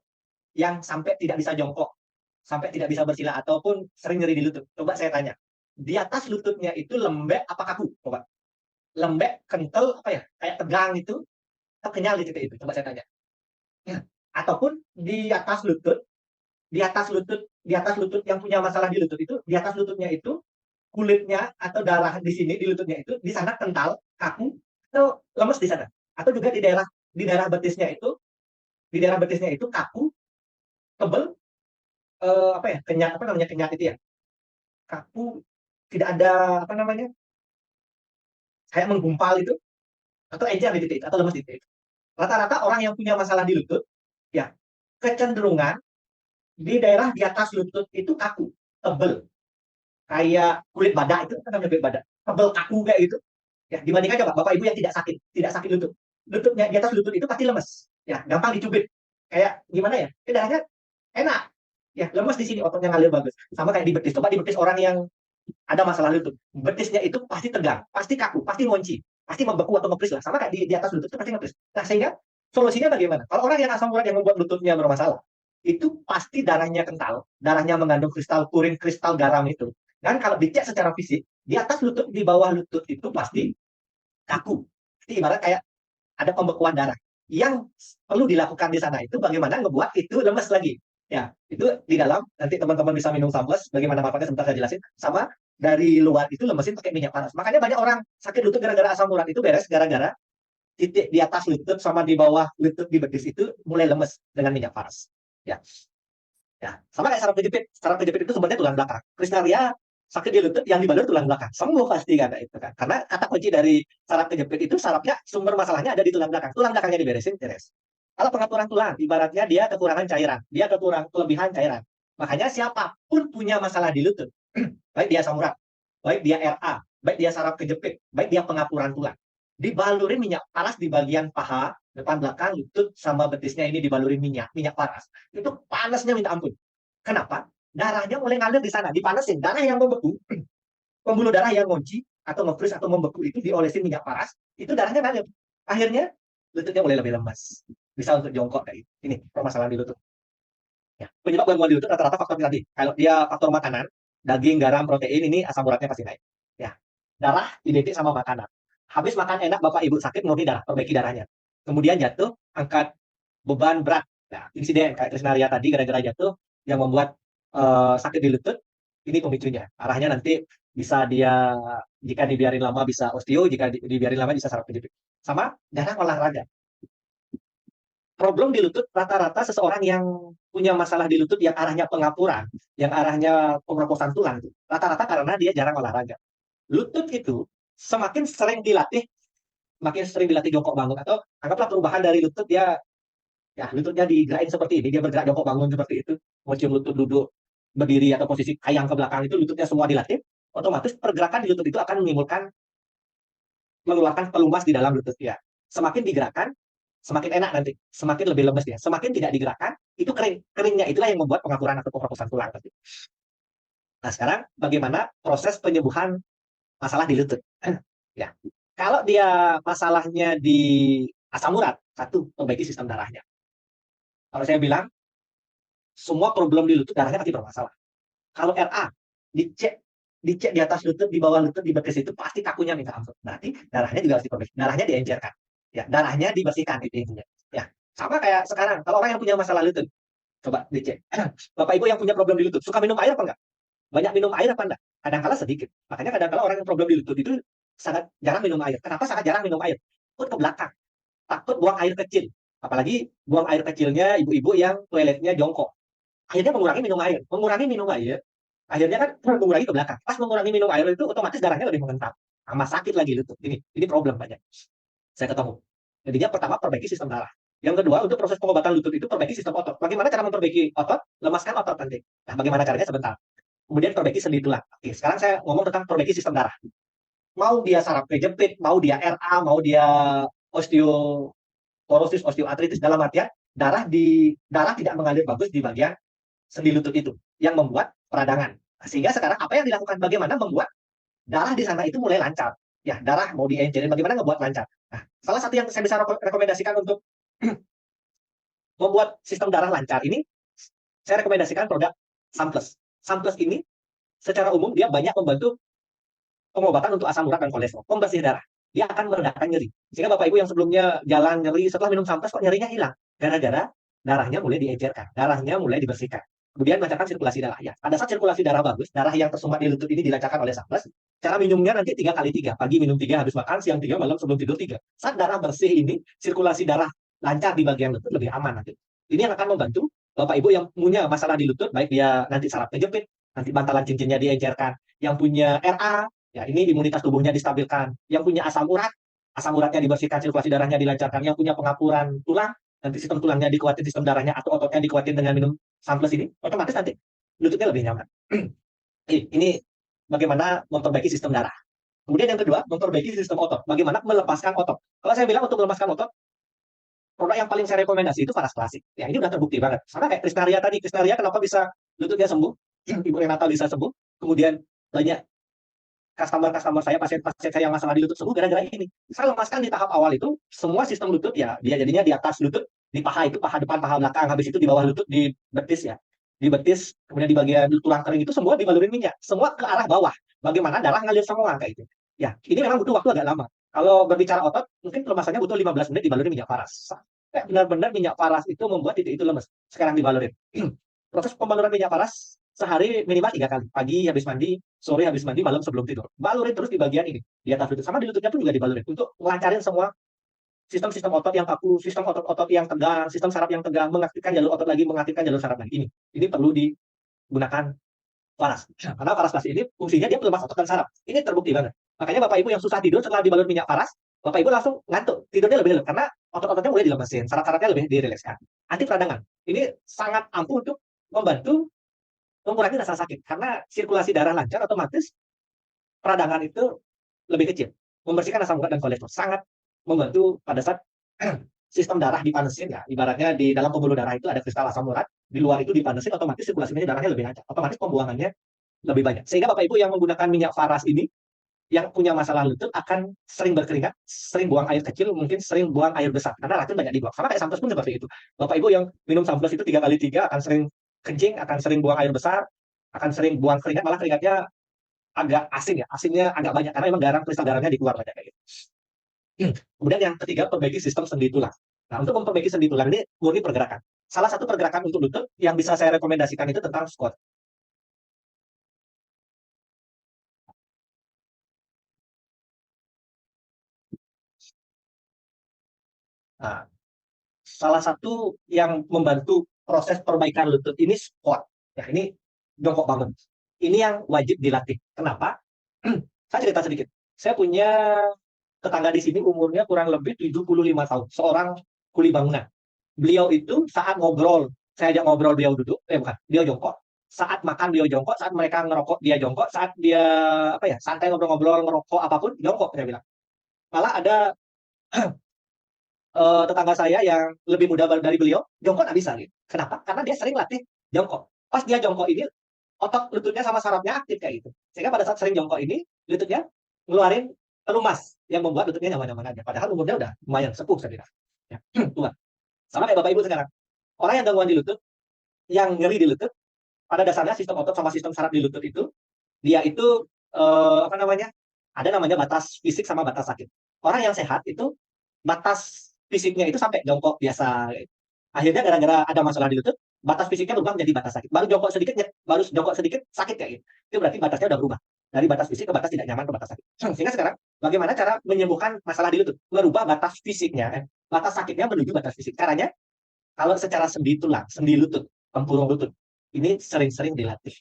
yang sampai tidak bisa jongkok, sampai tidak bisa bersila, ataupun sering nyeri di lutut. Coba saya tanya, di atas lututnya itu lembek apa kaku? Coba. Lembek, kental, apa ya? Kayak tegang itu, atau kenyal di titik itu? Coba saya tanya. Ya. Ataupun di atas lutut, di atas lutut yang punya masalah di lutut itu, di atas lututnya itu, kulitnya atau darah di sini, di lututnya itu, di sana kental, kaku, atau lemes di sana. Atau juga di daerah betisnya itu kaku, tebel, kenyat, kenyat itu ya, kaku, tidak ada kayak menggumpal itu, atau encer di titik itu, atau lemes di titik itu. Rata-rata orang yang punya masalah di lutut, ya, kecenderungan di daerah di atas lutut itu kaku, tebel, kayak kulit badak itu, kulit badak, tebel, kaku kayak gitu. Ya, dibandingkan coba Bapak Ibu yang tidak sakit lutut. Lututnya di atas lutut itu pasti lemes, ya, gampang dicubit. Kayak gimana ya? Darahnya enak. Ya, lemes di sini, ototnya ngalir bagus. Sama kayak di betis. Coba di betis orang yang ada masalah lutut, betisnya itu pasti tegang, pasti kaku, pasti ngunci, pasti membeku atau ngepris lah. Sama kayak di atas lutut itu pasti ngepris. Nah, sehingga solusinya bagaimana? Kalau orang yang asam urat yang membuat lututnya bermasalah, itu pasti darahnya kental, darahnya mengandung kristal purin, kristal garam itu. Dan kalau dicek secara fisik, di atas lutut, di bawah lutut itu pasti kaku. Jadi ibarat kayak ada pembekuan darah. Yang perlu dilakukan di sana itu bagaimana ngebuat itu lemes lagi. Ya, itu di dalam, nanti teman-teman bisa minum samples, bagaimana manfaatnya sebentar saya jelasin. Sama dari luar itu lemesin pakai minyak panas. Makanya banyak orang sakit lutut gara-gara asam urat itu beres gara-gara titik di atas lutut sama di bawah lutut di betis itu mulai lemes dengan minyak panas. Ya. Ya, sama kayak saraf kejepit. Saraf kejepit itu sebenarnya tulang belakang. Kristalia sakit di lutut yang dibalur tulang belakang. Sembuh pasti kata itu kan. Karena kata kunci dari saraf kejepit itu sarafnya sumber masalahnya ada di tulang belakang. Tulang belakangnya diberesin, beres. Kalau pengaturan tulang, ibaratnya dia kekurangan cairan, dia kelebihan cairan. Makanya siapapun punya masalah di lutut, baik dia asam urat, baik dia RA, baik dia saraf kejepit, baik dia pengapuran tulang, dibalurin minyak panas di bagian paha, depan belakang, lutut, sama betisnya ini dibalurin minyak panas. Itu panasnya minta ampun. Kenapa? Darahnya mulai ngalir di sana, dipanasin. Darah yang membeku, pembuluh darah yang ngunci, atau nge-freeze atau membeku itu diolesin minyak panas, itu darahnya ngalir. Akhirnya, lututnya mulai lebih lemas. Bisa untuk jongkok kayak gitu. Ini permasalahan di lutut. Ya. Penyebab gangguan di lutut rata-rata faktor tadi. Kalau dia faktor makanan, daging, garam, protein, ini asam uratnya pasti naik. Ya. Darah identik sama makanan. Habis makan enak, Bapak Ibu sakit, murni darah, perbaiki darahnya. Kemudian jatuh, angkat beban berat. Nah, insiden kayak Trisnaria tadi gara-gara jatuh yang membuat sakit di lutut, ini pemicunya. Arahnya nanti bisa dia, jika dibiarin lama bisa osteo, jika dibiarin lama bisa saraf kejepit. Sama darah olahraga. problem di lutut rata-rata seseorang yang punya masalah di lutut yang arahnya pengapuran, yang arahnya pengeroposan tulang, rata-rata karena dia jarang olahraga. Lutut itu semakin semakin sering dilatih jongkok bangun atau anggaplah perubahan dari lutut dia ya lututnya digerakin seperti ini, dia bergerak jongkok bangun seperti itu, mau cium lutut duduk, berdiri atau posisi kayang ke belakang itu lututnya semua dilatih, otomatis pergerakan di lutut itu akan mengeluarkan pelumas di dalam lutut ya. Semakin digerakkan, semakin enak nanti, semakin lebih lemes dia. Semakin tidak digerakkan, itu kering. Keringnya itulah yang membuat pengapuran atau pengeroposan tulang nanti. Nah, sekarang bagaimana proses penyembuhan masalah di lutut? Ya, kalau dia masalahnya di asam urat, satu, perbaiki sistem darahnya. Kalau saya bilang, semua problem di lutut darahnya pasti bermasalah. Kalau RA, dicek dicek di atas lutut, di bawah lutut, di betis itu pasti kakunya minta ampun. Berarti darahnya juga harus diperbaiki. Darahnya diencerkan. Ya, darahnya dibersihkan itu intinya. Ya, sama kayak sekarang. Kalau orang yang punya masalah lutut, coba dicek. Bapak Ibu yang punya problem di lutut, suka minum air apa enggak? Banyak minum air apa enggak? Kadang-kala sedikit. Makanya kadang-kala orang yang problem di lutut itu sangat jarang minum air. Kenapa sangat jarang minum air? Takut ke belakang. Takut buang air kecil. Apalagi buang air kecilnya ibu-ibu yang toiletnya jongkok. Akhirnya mengurangi minum air. Mengurangi minum air, akhirnya kan mengurangi ke belakang. Pas mengurangi minum air itu otomatis darahnya lebih mengental. Sama sakit lagi lutut. Ini problem banyak. Saya ketemu. Jadinya pertama perbaiki sistem darah. Yang kedua, untuk proses pengobatan lutut itu perbaiki sistem otot. Bagaimana cara memperbaiki otot? Lemaskan otot nanti. Nah, bagaimana caranya sebentar. Kemudian perbaiki sendi tulang. Oke, sekarang saya ngomong tentang perbaiki sistem darah. Mau dia saraf kejepit, mau dia RA, mau dia osteoporosis, osteoartritis, dalam artian darah tidak mengalir bagus di bagian sendi lutut itu yang membuat peradangan. Nah, sehingga sekarang apa yang dilakukan? Bagaimana membuat darah di sana itu mulai lancar? Ya, darah mau diencerin, bagaimana ngebuat lancar? Nah, salah satu yang saya bisa rekomendasikan untuk membuat sistem darah lancar ini, saya rekomendasikan produk Samplus. Samplus ini secara umum dia banyak membantu pengobatan untuk asam urat dan kolesterol, pembersih darah. Dia akan meredakan nyeri. Sehingga Bapak Ibu yang sebelumnya jalan nyeri, setelah minum Samplus kok nyerinya hilang? Gara-gara darahnya mulai diencerkan, darahnya mulai dibersihkan. Kemudian melancarkan sirkulasi darah. Ya, pada saat sirkulasi darah bagus, darah yang tersumbat di lutut ini dilancarkan oleh Samplus. Cara minumnya nanti 3 kali 3. Pagi minum 3, habis makan, siang 3, malam sebelum tidur 3. Saat darah bersih ini, sirkulasi darah lancar di bagian lutut lebih aman nanti. Ini yang akan membantu Bapak Ibu yang punya masalah di lutut, baik dia nanti saraf kejepit, nanti bantalan cincinnya diencerkan, yang punya RA, ya ini imunitas tubuhnya distabilkan, yang punya asam uratnya dibersihkan, sirkulasi darahnya dilancarkan, yang punya pengapuran tulang, nanti sistem tulangnya dikuatin, sistem darahnya atau ototnya dikuatin dengan minum Samplus ini, otomatis nanti lututnya lebih nyaman. Ini bagaimana memperbaiki sistem darah. Kemudian yang kedua, memperbaiki sistem otot. Bagaimana melepaskan otot. Kalau saya bilang untuk melepaskan otot, produk yang paling saya rekomendasi itu Faras Klasik. Ya, ini udah terbukti banget. Sama kayak Krisnaria tadi. Krisnaria kenapa bisa lututnya sembuh? Ibu Renata bisa sembuh. Kemudian banyak customer saya, pasien-pasien saya yang masalah di lutut sembuh gara-gara ini. Saya lemaskan di tahap awal itu, semua sistem lutut ya, dia jadinya di atas lutut, di paha itu, paha depan, paha belakang, habis itu di bawah lutut, di betis ya. Di betis, kemudian di bagian tulang kering itu semua dibalurin minyak. Semua ke arah bawah. Bagaimana darah ngalir semua kayak itu. Ya, ini memang butuh waktu agak lama. Kalau berbicara otot, mungkin pelemasannya butuh 15 menit dibalurin minyak paras. Benar-benar minyak paras itu membuat titik itu lemes. Sekarang dibalurin. Proses pembaluran minyak paras sehari minimal 3 kali. Pagi habis mandi, sore habis mandi, malam sebelum tidur. Balurin terus di bagian ini. Di atas lutut. Sama di lututnya pun juga dibalurin. Untuk melancarin semua sistem-sistem otot yang kaku, sistem otot-otot yang tegang, sistem saraf yang tegang, mengaktifkan jalur otot lagi, mengaktifkan jalur saraf lagi. Ini perlu digunakan paras. Karena paras plastik ini fungsinya dia pelemas otot dan saraf. Ini terbukti banget. Makanya Bapak Ibu yang susah tidur setelah dibalur minyak paras, Bapak Ibu langsung ngantuk. Tidurnya lebih lelap. Karena otot-ototnya mulai dilemesin, saraf-sarafnya lebih dirilekskan. Anti peradangan. Ini sangat ampuh untuk membantu mengurangi rasa sakit. Karena sirkulasi darah lancar, otomatis peradangan itu lebih kecil. Membersihkan asam urat dan kolesterol. Sangat membantu pada saat sistem darah dipanesin ya. Ibaratnya di dalam pembuluh darah itu ada kristal asam urat, di luar itu dipanesin, otomatis sirkulasinya darahnya lebih lancar. Otomatis pembuangannya lebih banyak. Sehingga Bapak Ibu yang menggunakan minyak Faras ini, yang punya masalah lutut akan sering berkeringat, sering buang air kecil, mungkin sering buang air besar. Karena racun banyak dibuang. Sama kayak Samplus pun seperti itu. Bapak Ibu yang minum Samplus itu 3 kali 3 akan sering kencing, akan sering buang air besar, akan sering buang keringat, malah keringatnya agak asin ya. Asinnya agak banyak karena memang garam kristal garamnya dikeluar banyak kayak gitu. Kemudian yang ketiga, perbaiki sistem sendi tulang. Nah, untuk memperbaiki sendi tulang ini murni pergerakan. Salah satu pergerakan untuk lutut yang bisa saya rekomendasikan itu tentang squat. Nah, salah satu yang membantu proses perbaikan lutut ini squat. Ya, ini jongkok bangun. Ini yang wajib dilatih. Kenapa? Saya cerita sedikit. Saya punya tetangga di sini umurnya kurang lebih 75 tahun. Seorang kuli bangunan. Beliau itu saat ngobrol, saya ajak ngobrol beliau duduk, bukan, dia jongkok. Saat makan beliau jongkok, saat mereka ngerokok dia jongkok, saat dia santai ngobrol-ngobrol ngerokok apapun jongkok saya bilang. Malah ada tetangga saya yang lebih muda dari beliau jongkok nggak bisa gitu. Kenapa? Karena dia sering latih jongkok. Pas dia jongkok ini otot lututnya sama sarafnya aktif kayak gitu. Sehingga pada saat sering jongkok ini lututnya ngeluarin pelumas yang membuat lututnya nyaman-nyaman aja. Padahal umurnya udah lumayan sepuh saya bilang. Ya, tua. Sama kayak Bapak Ibu sekarang. Orang yang gangguan di lutut, yang nyeri di lutut, pada dasarnya sistem otot sama sistem saraf di lutut itu, dia itu ada namanya batas fisik sama batas sakit. Orang yang sehat itu batas fisiknya itu sampai jongkok biasa. Akhirnya gara-gara ada masalah di lutut, batas fisiknya berubah menjadi batas sakit. Baru jongkok sedikit sakit kayak gitu. Itu berarti batasnya udah berubah. Dari batas fisik ke batas tidak nyaman ke batas sakit. Sehingga sekarang bagaimana cara menyembuhkan masalah di lutut? Merubah batas fisiknya, batas sakitnya menuju batas fisik. Caranya kalau secara sendi tulang, sendi lutut, tempurung lutut, ini sering-sering dilatih.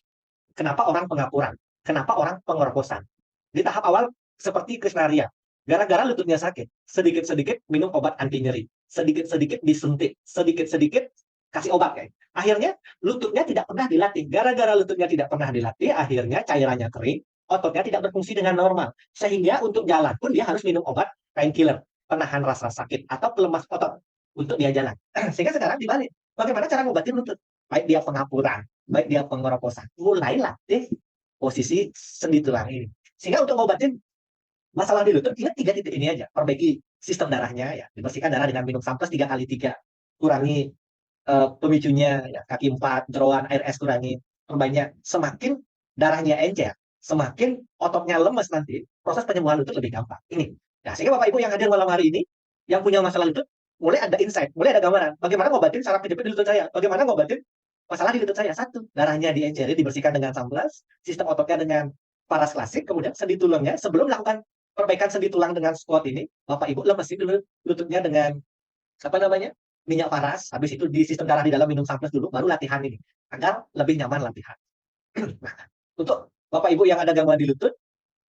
Kenapa orang pengapuran? Kenapa orang pengeroposan? Di tahap awal seperti Krisnaria, gara-gara lututnya sakit, sedikit-sedikit minum obat anti nyeri, sedikit-sedikit disuntik, sedikit-sedikit kasih obat kayak. Akhirnya lututnya tidak pernah dilatih. Gara-gara lututnya tidak pernah dilatih, akhirnya cairannya kering, ototnya tidak berfungsi dengan normal. Sehingga untuk jalan pun dia harus minum obat painkiller, penahan rasa sakit atau pelemas otot untuk dia jalan. Sehingga sekarang dibalik. Bagaimana cara ngobatin lutut? Baik dia pengapuran, baik dia pengeroposan. Mulai latih posisi sendi tulang ini. Sehingga untuk ngobatin masalah di lutut, ingat 3 titik ini aja. Perbaiki sistem darahnya, ya. Dibersihkan darah dengan minum samples 3x3. Kurangi pemicunya, ya. Kaki 4, jeroan, air es kurangi. Perbanyak. Semakin darahnya encer, semakin ototnya lemes nanti, proses penyembuhan lutut lebih gampang. Ini. Nah, sehingga Bapak Ibu yang hadir malam hari ini, yang punya masalah lutut, mulai ada insight, mulai ada gambaran. Bagaimana ngobatin saraf kejepit di lutut saya? Bagaimana ngobatin masalah di lutut saya? 1, darahnya dienceri, dibersihkan dengan samples, sistem ototnya dengan paras klasik, kemudian sendi tulangnya, sebelum melakukan perbaikan sendi tulang dengan squat ini, Bapak Ibu lemesin dulu lututnya dengan minyak paras, habis itu di sistem darah di dalam minum samples dulu, baru latihan ini, agar lebih nyaman latihan. Nah, untuk Bapak Ibu yang ada gangguan di lutut,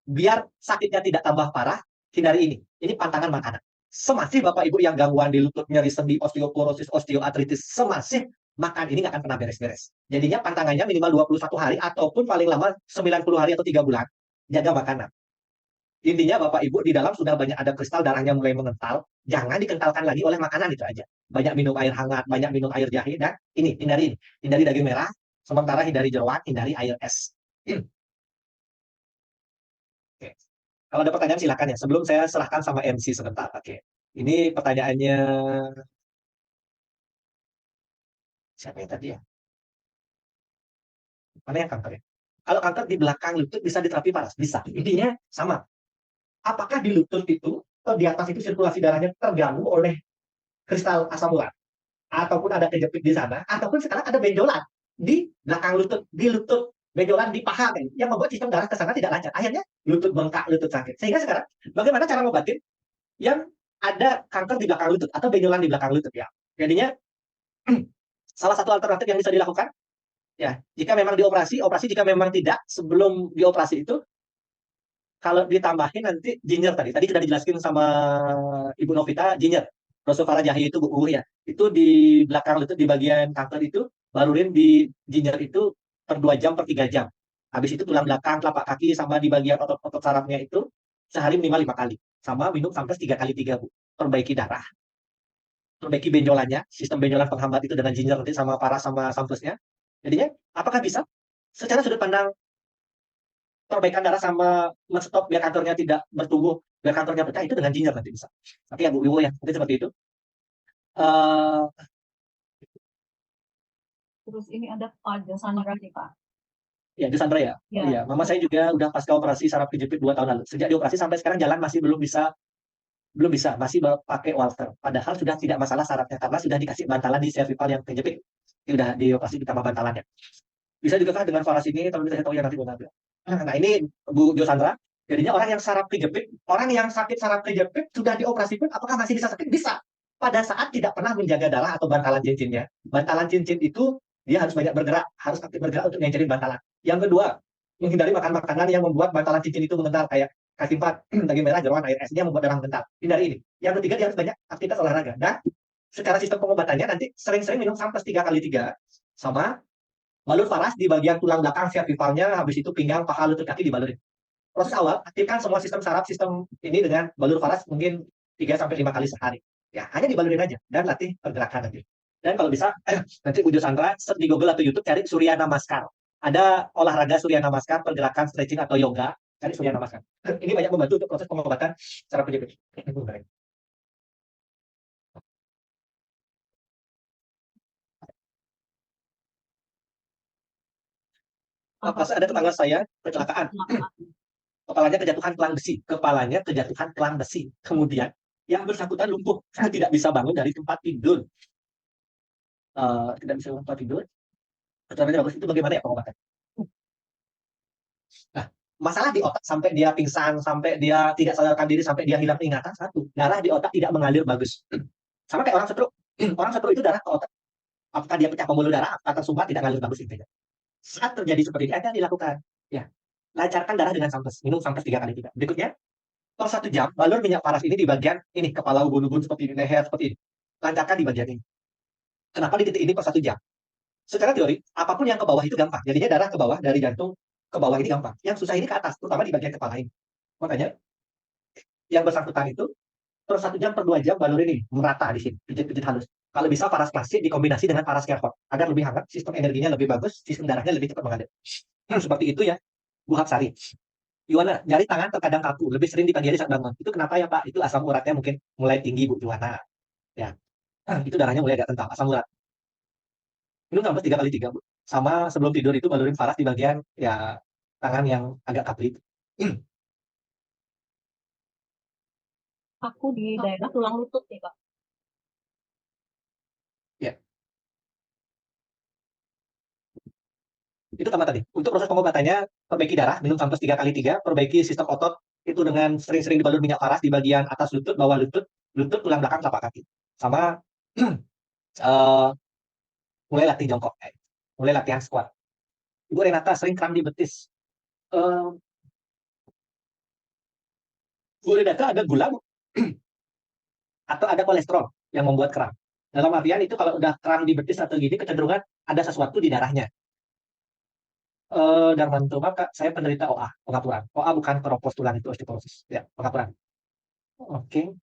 biar sakitnya tidak tambah parah, hindari ini. Ini pantangan makanan. Semasih Bapak Ibu yang gangguan di lutut, nyeri sendi, osteoporosis, osteoartritis, semasih makan ini nggak akan pernah beres-beres. Jadinya pantangannya minimal 21 hari ataupun paling lama 90 hari atau 3 bulan. Jaga makanan. Intinya Bapak Ibu di dalam sudah banyak ada kristal, darahnya mulai mengental, jangan dikentalkan lagi oleh makanan itu aja. Banyak minum air hangat, banyak minum air jahe, dan hindari daging merah, sementara hindari jeroan, hindari air es. Oke. Kalau ada pertanyaan silakan ya, sebelum saya serahkan sama MC sebentar. Oke. Ini pertanyaannya siapa yang tadi ya? Mana yang kanker ya? Kalau kanker di belakang lutut bisa diterapi paras? Bisa. Intinya sama. Apakah di lutut itu atau di atas itu sirkulasi darahnya terganggu oleh kristal asam urat? Ataupun ada kejepit di sana? Ataupun sekarang ada benjolan di belakang lutut, di lutut, benjolan di paha kan, yang membuat sistem darah ke sana tidak lancar. Akhirnya lutut bengkak, lutut sakit. Sehingga sekarang bagaimana cara ngobatin yang ada kanker di belakang lutut atau benjolan di belakang lutut ya? Jadinya salah satu alternatif yang bisa dilakukan ya, jika memang dioperasi, jika memang tidak, sebelum dioperasi itu kalau ditambahin nanti ginger tadi sudah dijelaskan sama Ibu Novita, ginger, Rosovara jahe itu Bu ya, itu di belakang lutut di bagian kanker itu barurin di ginger itu per 2 jam per 3 jam. Habis itu tulang belakang, telapak kaki sama di bagian otot-otot sarafnya itu sehari minimal 5 kali. Sama minum sampai 3x3 Bu. Perbaiki darah, perbaiki benjolannya, sistem benjolan penghambat itu dengan ginger nanti sama paras sama samplesnya. Jadinya apakah bisa secara sudut pandang perbaikan darah sama menstop biar kantornya tidak bertumbuh, biar kantornya pecah, itu dengan ginger nanti bisa. Nanti ya Bu Ibu ya, nanti seperti itu. Terus ini ada Pak Sandra nih Pak. Ya, itu Sandra ya. Ya. Iya, Mama saya juga udah pasca operasi saraf kejepit 2 tahun lalu. Sejak dioperasi sampai sekarang jalan masih belum bisa, masih pakai walker. Padahal sudah tidak masalah sarafnya karena sudah dikasih bantalan di cervical yang kejepit. Sudah dioperasi ditambah bantalannya. Bisa juga kan dengan faras ini, kalau saya tahu ya nanti Bu Nabil. Nah, ini Bu Jo Sandra. Jadinya orang yang saraf kejepit, orang yang sakit saraf kejepit sudah dioperasi pun apakah masih bisa sakit? Bisa. pada saat tidak pernah menjaga darah atau bantalan cincinnya. Bantalan cincin itu dia harus banyak bergerak, harus aktif bergerak untuk nyencerin bantalan. Yang kedua, menghindari makan makanan yang membuat bantalan cincin itu mengental, kayak kasih 4, daging merah, jeroan, air esnya membuat darah mengental. Hindari ini. Yang ketiga, dia harus banyak aktivitas olahraga. Dan secara sistem pengobatannya nanti sering-sering minum Sampes 3x3 sama balur faras di bagian tulang belakang cervicalnya, habis itu pinggang, paha, lutut kaki dibalurin. Proses awal, aktifkan semua sistem saraf, sistem ini dengan balur faras mungkin 3-5 kali sehari. Ya, hanya dibalurin aja dan latih pergerakan nanti. Dan kalau bisa, nanti Bu Sandra di Google atau YouTube cari Surya Namaskar. Ada olahraga Surya Namaskar, pergerakan, stretching atau yoga, cari Surya Namaskar. Ini banyak membantu untuk proses pengobatan saraf penyakit. Pas ada tetangga saya kecelakaan, kepalanya kejatuhan pelang besi, kemudian yang bersangkutan lumpuh, tidak bisa bangun dari tempat tidur, Caranya bagus, itu bagaimana ya pengobatan? Nah, masalah di otak sampai dia pingsan, sampai dia tidak sadarkan diri, sampai dia hilang ingatan, satu, darah di otak tidak mengalir bagus. Sama kayak orang stroke. Orang stroke itu darah ke otak, apakah dia pecah pembuluh darah atau tersumbat, tidak mengalir bagus intinya. Saat terjadi seperti ini, apa yang dilakukan? Ya, lancarkan darah dengan Sampes, minum Sampes 3x3. Berikutnya, per 1 jam, balur minyak paras ini di bagian ini, kepala, ubun-ubun seperti ini, leher seperti ini. Lancarkan di bagian ini. Kenapa di titik ini per 1 jam? Secara teori, apapun yang ke bawah itu gampang. Jadinya darah ke bawah, dari jantung ke bawah ini gampang. Yang susah ini ke atas, terutama di bagian kepala ini. Makanya, yang bersangkutan itu, per 1 jam, per 2 jam, balur ini merata di sini, pijit-pijit halus. Kalau bisa paras klasik dikombinasi dengan paras Kerhot, agar lebih hangat, sistem energinya lebih bagus, sistem darahnya lebih cepat mengalir. Seperti itu ya, Bu Hapsari. Yuwana, jari tangan terkadang kaku, lebih sering di pagi hari saat bangun. Itu kenapa ya Pak? Itu asam uratnya mungkin mulai tinggi Bu Yuwana. Ya, itu darahnya mulai agak kental, asam urat. Minum Sampes 3x3 Bu. Sama sebelum tidur itu balurin faras di bagian ya tangan yang agak kaku itu. Aku di daerah tulang lutut nih Pak. Ya. Itu sama tadi. Untuk proses pengobatannya, perbaiki darah, minum Sampes 3x3, perbaiki sistem otot, itu dengan sering-sering dibalur minyak paras di bagian atas lutut, bawah lutut, tulang belakang, telapak kaki. Sama mulai latih jongkok, mulai latihan squat. Ibu Renata sering kram di betis. Bu Renata ada gula, Bu? Atau ada kolesterol yang membuat kram? Dalam artian itu kalau udah kram di betis atau gini, kecenderungan ada sesuatu di darahnya. Darmanto, maka saya penderita OA, pengapuran. OA bukan keropos tulang, itu osteoporosis. Ya, pengapuran. Oke.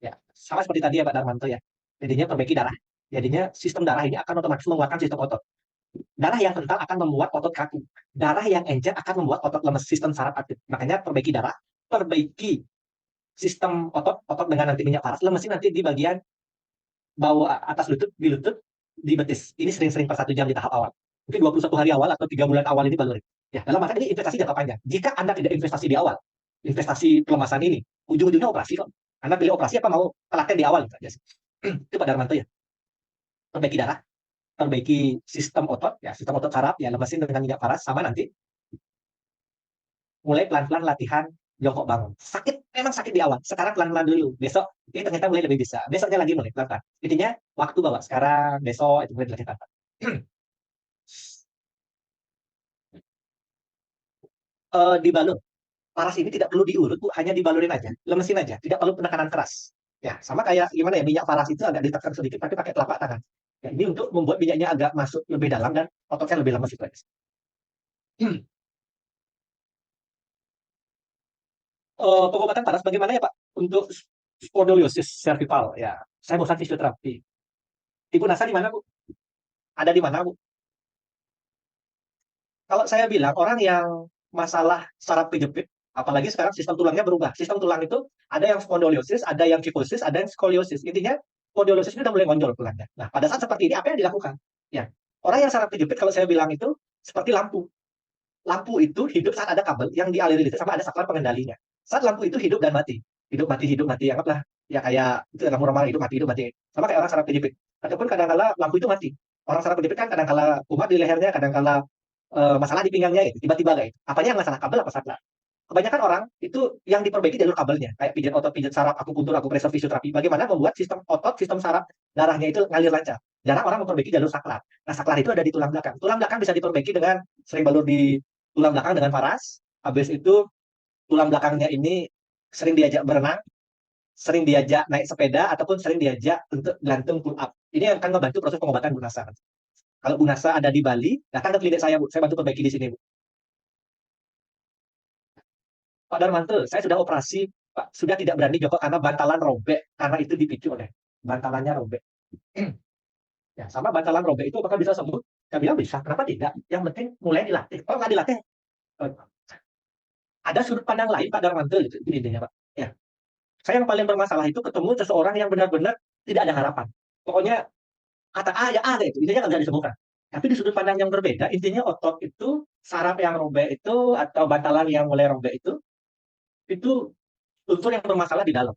Ya, sama seperti tadi ya Pak Darmanto ya. Jadinya perbaiki darah. Jadinya sistem darah ini akan otomatis menguatkan sistem otot. Darah yang kental akan membuat otot kaku. Darah yang encer akan membuat otot lemes, sistem saraf aktif. Makanya perbaiki darah, perbaiki sistem otot dengan nanti minyak paras, lemesin nanti di bagian bawah atas lutut, di betis. Ini sering-sering per 1 jam di tahap awal. Mungkin 21 hari awal atau 3 bulan awal ini balurin. Ya, dalam arti ini investasi jangka panjang. Jika Anda tidak investasi di awal, investasi pelemasan ini, ujung-ujungnya operasi kok. Anda pilih operasi apa mau telaten di awal gitu aja sih. Itu Pak Darmanto ya. Perbaiki darah, perbaiki sistem otot, ya sistem otot saraf, ya lemesin dengan minyak paras, sama nanti mulai pelan-pelan latihan jongkok bangun. Sakit, memang sakit di awal. Sekarang pelan-pelan dulu. Besok, ini ternyata mulai lebih bisa. Besoknya lagi mulai pelan-pelan. Intinya, waktu bawa. Sekarang, besok, itu mulai dilatih pelan-pelan. Dibalur. Paras ini tidak perlu diurut, Bu. Hanya dibalurin aja. Lemesin aja. Tidak perlu penekanan keras. Ya, sama kayak gimana ya, minyak paras itu agak ditekan sedikit, tapi pakai telapak tangan. Ya, ini untuk membuat minyaknya agak masuk lebih dalam dan ototnya lebih lemes itu aja. Pengobatan paras bagaimana ya Pak untuk spondylosis cervical ya, saya bosan fisioterapi. Ibu Nasa di mana Bu? Ada di mana Bu? Kalau saya bilang orang yang masalah saraf kejepit, apalagi sekarang sistem tulangnya berubah. Sistem tulang itu ada yang spondylosis, ada yang kyphosis, ada yang skoliosis. Intinya spondylosis ini udah mulai ngonjol tulangnya. Nah, pada saat seperti ini apa yang dilakukan? Ya, orang yang saraf kejepit kalau saya bilang itu seperti lampu. Lampu itu hidup saat ada kabel yang dialiri listrik sama ada saklar pengendalinya. Saat lampu itu hidup dan mati, anggaplah ya kayak itu lampu normal hidup mati, sama kayak orang saraf kejepit. Ataupun kadang-kala lampu itu mati. Orang saraf kejepit kan kadang-kala kumat di lehernya, kadang-kala masalah di pinggangnya gitu, tiba-tiba kayak itu. Apanya yang masalah, kabel apa saklar? kebanyakan orang itu yang diperbaiki jalur kabelnya, kayak pijat otot, pijat saraf, akupuntur, akupresur, fisioterapi. Bagaimana membuat sistem otot, sistem saraf, darahnya itu ngalir lancar. Jarang orang memperbaiki jalur saklar. Nah, saklar itu ada di tulang belakang. Tulang belakang bisa diperbaiki dengan sering balur di tulang belakang dengan paras. Habis itu tulang belakangnya ini sering diajak berenang, sering diajak naik sepeda, ataupun sering diajak untuk gantung pull up. Ini yang akan membantu proses pengobatan Bu Nasa. Kalau Bu Nasa ada di Bali, datang ke klinik saya, Bu. Saya bantu perbaiki di sini, Bu. Pak Darmanto, saya sudah operasi, Pak. Sudah tidak berani jongkok karena bantalan robek. Karena itu dipicu oleh bantalannya robek. Ya, sama bantalan robek itu apakah bisa sembuh? Saya bilang bisa. Kenapa tidak? Yang penting mulai dilatih. Kalau nggak dilatih, ada sudut pandang lain Pak Darmanto, gitu. Itu intinya, Pak. Ya. Saya yang paling bermasalah itu ketemu seseorang yang benar-benar tidak ada harapan. Pokoknya kata A ya A gitu. Intinya nggak bisa disembuhkan. Tapi di sudut pandang yang berbeda, intinya otot itu, saraf yang robek itu, atau bantalan yang mulai robek itu unsur yang bermasalah di dalam.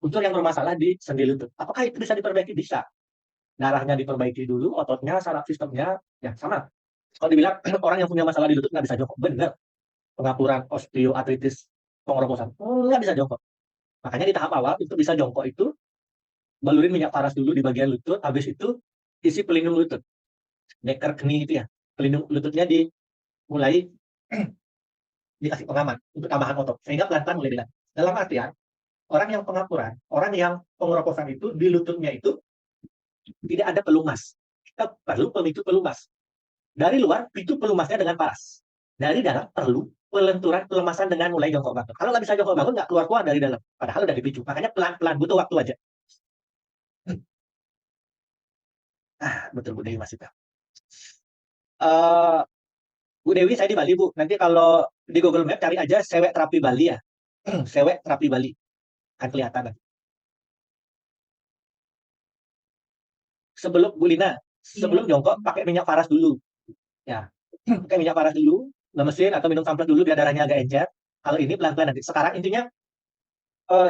Unsur yang bermasalah di sendi lutut. Apakah itu bisa diperbaiki? Bisa. Darahnya diperbaiki dulu, ototnya, saraf sistemnya, ya sama. Kalau dibilang orang yang punya masalah di lutut nggak bisa jongkok, benar. Pengapuran, osteoartritis, pengeroposan, nggak bisa jongkok. Makanya di tahap awal untuk bisa jongkok itu, balurin minyak paras dulu di bagian lutut, habis itu isi pelindung lutut. Necker knee itu ya, pelindung lututnya dimulai dikasih pengaman untuk tambahan otot, sehingga pelan-pelan mulai dilatih. Dalam artian, orang yang pengapuran, orang yang pengeroposan itu, di lututnya itu tidak ada pelumas. Kita perlu pemicu pelumas. Dari luar, picu pelumasnya dengan paras. Dari dalam, perlu pelenturan pelemasan dengan mulai jongkok bangun. Kalau nggak bisa jongkok bangun, nggak keluar-keluar dari dalam. Padahal udah dipicu. Makanya pelan-pelan, butuh waktu aja. Betul Bu Dewi Mas Ita. Bu Dewi, saya di Bali, Bu. Nanti kalau di Google Map cari aja sewek terapi Bali ya. Sewek terapi Bali. Kan kelihatan nanti. Sebelum Bu Lina, sebelum jongkok pakai minyak paras dulu. Ya. Pakai minyak paras dulu, lemesin atau minum samples dulu biar darahnya agak encer. Kalau ini pelan-pelan nanti. Sekarang intinya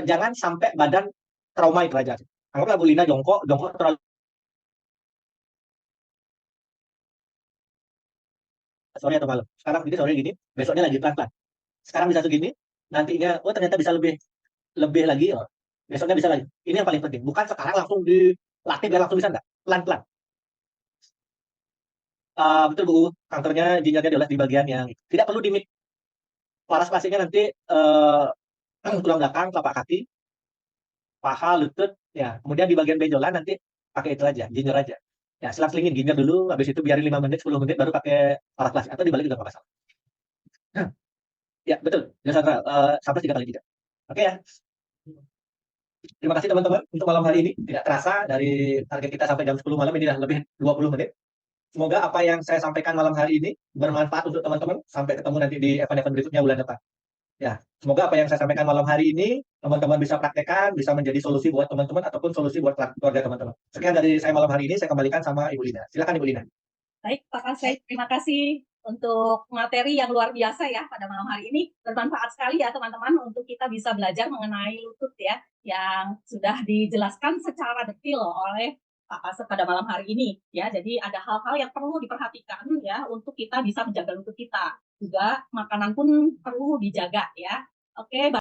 jangan sampai badan trauma itu aja. Anggaplah Bu Lina jongkok terlalu sore atau malam. Sekarang jadi sore gini, besoknya lagi pelan-pelan. Sekarang bisa segini, nantinya ternyata bisa lebih lagi, besoknya bisa lagi. Ini yang paling penting. Bukan sekarang langsung dilatih biar langsung bisa, enggak. Pelan-pelan. Betul Bu, kankernya ginjalnya dioles di bagian yang tidak perlu dimik. Paras pastinya nanti tulang belakang, telapak kaki, paha, lutut, ya. Kemudian di bagian benjolan nanti pakai itu aja, ginger aja. Ya, selang-selingin ginger dulu, habis itu biarin 5 menit, 10 menit, baru pakai paras plastik. Atau dibalik juga nggak masalah. Ya, betul. Ya, Sandra, sampai 3 kali tidak. Oke ya. Terima kasih teman-teman untuk malam hari ini. Tidak terasa dari target kita sampai jam 10 malam, ini sudah lebih 20 menit. Semoga apa yang saya sampaikan malam hari ini bermanfaat untuk teman-teman. Sampai ketemu nanti di event-event berikutnya bulan depan. Ya, semoga apa yang saya sampaikan malam hari ini teman-teman bisa praktekkan, bisa menjadi solusi buat teman-teman ataupun solusi buat keluarga teman-teman. Sekian dari saya malam hari ini, saya kembalikan sama Ibu Lina. Silakan Ibu Lina. Baik, Pak Kasih, terima kasih untuk materi yang luar biasa ya pada malam hari ini. Bermanfaat sekali ya teman-teman untuk kita bisa belajar mengenai lutut ya, yang sudah dijelaskan secara detail oleh Pak Kasih pada malam hari ini ya. Jadi ada hal-hal yang perlu diperhatikan ya untuk kita bisa menjaga lutut kita. Juga makanan pun perlu dijaga ya. Oke.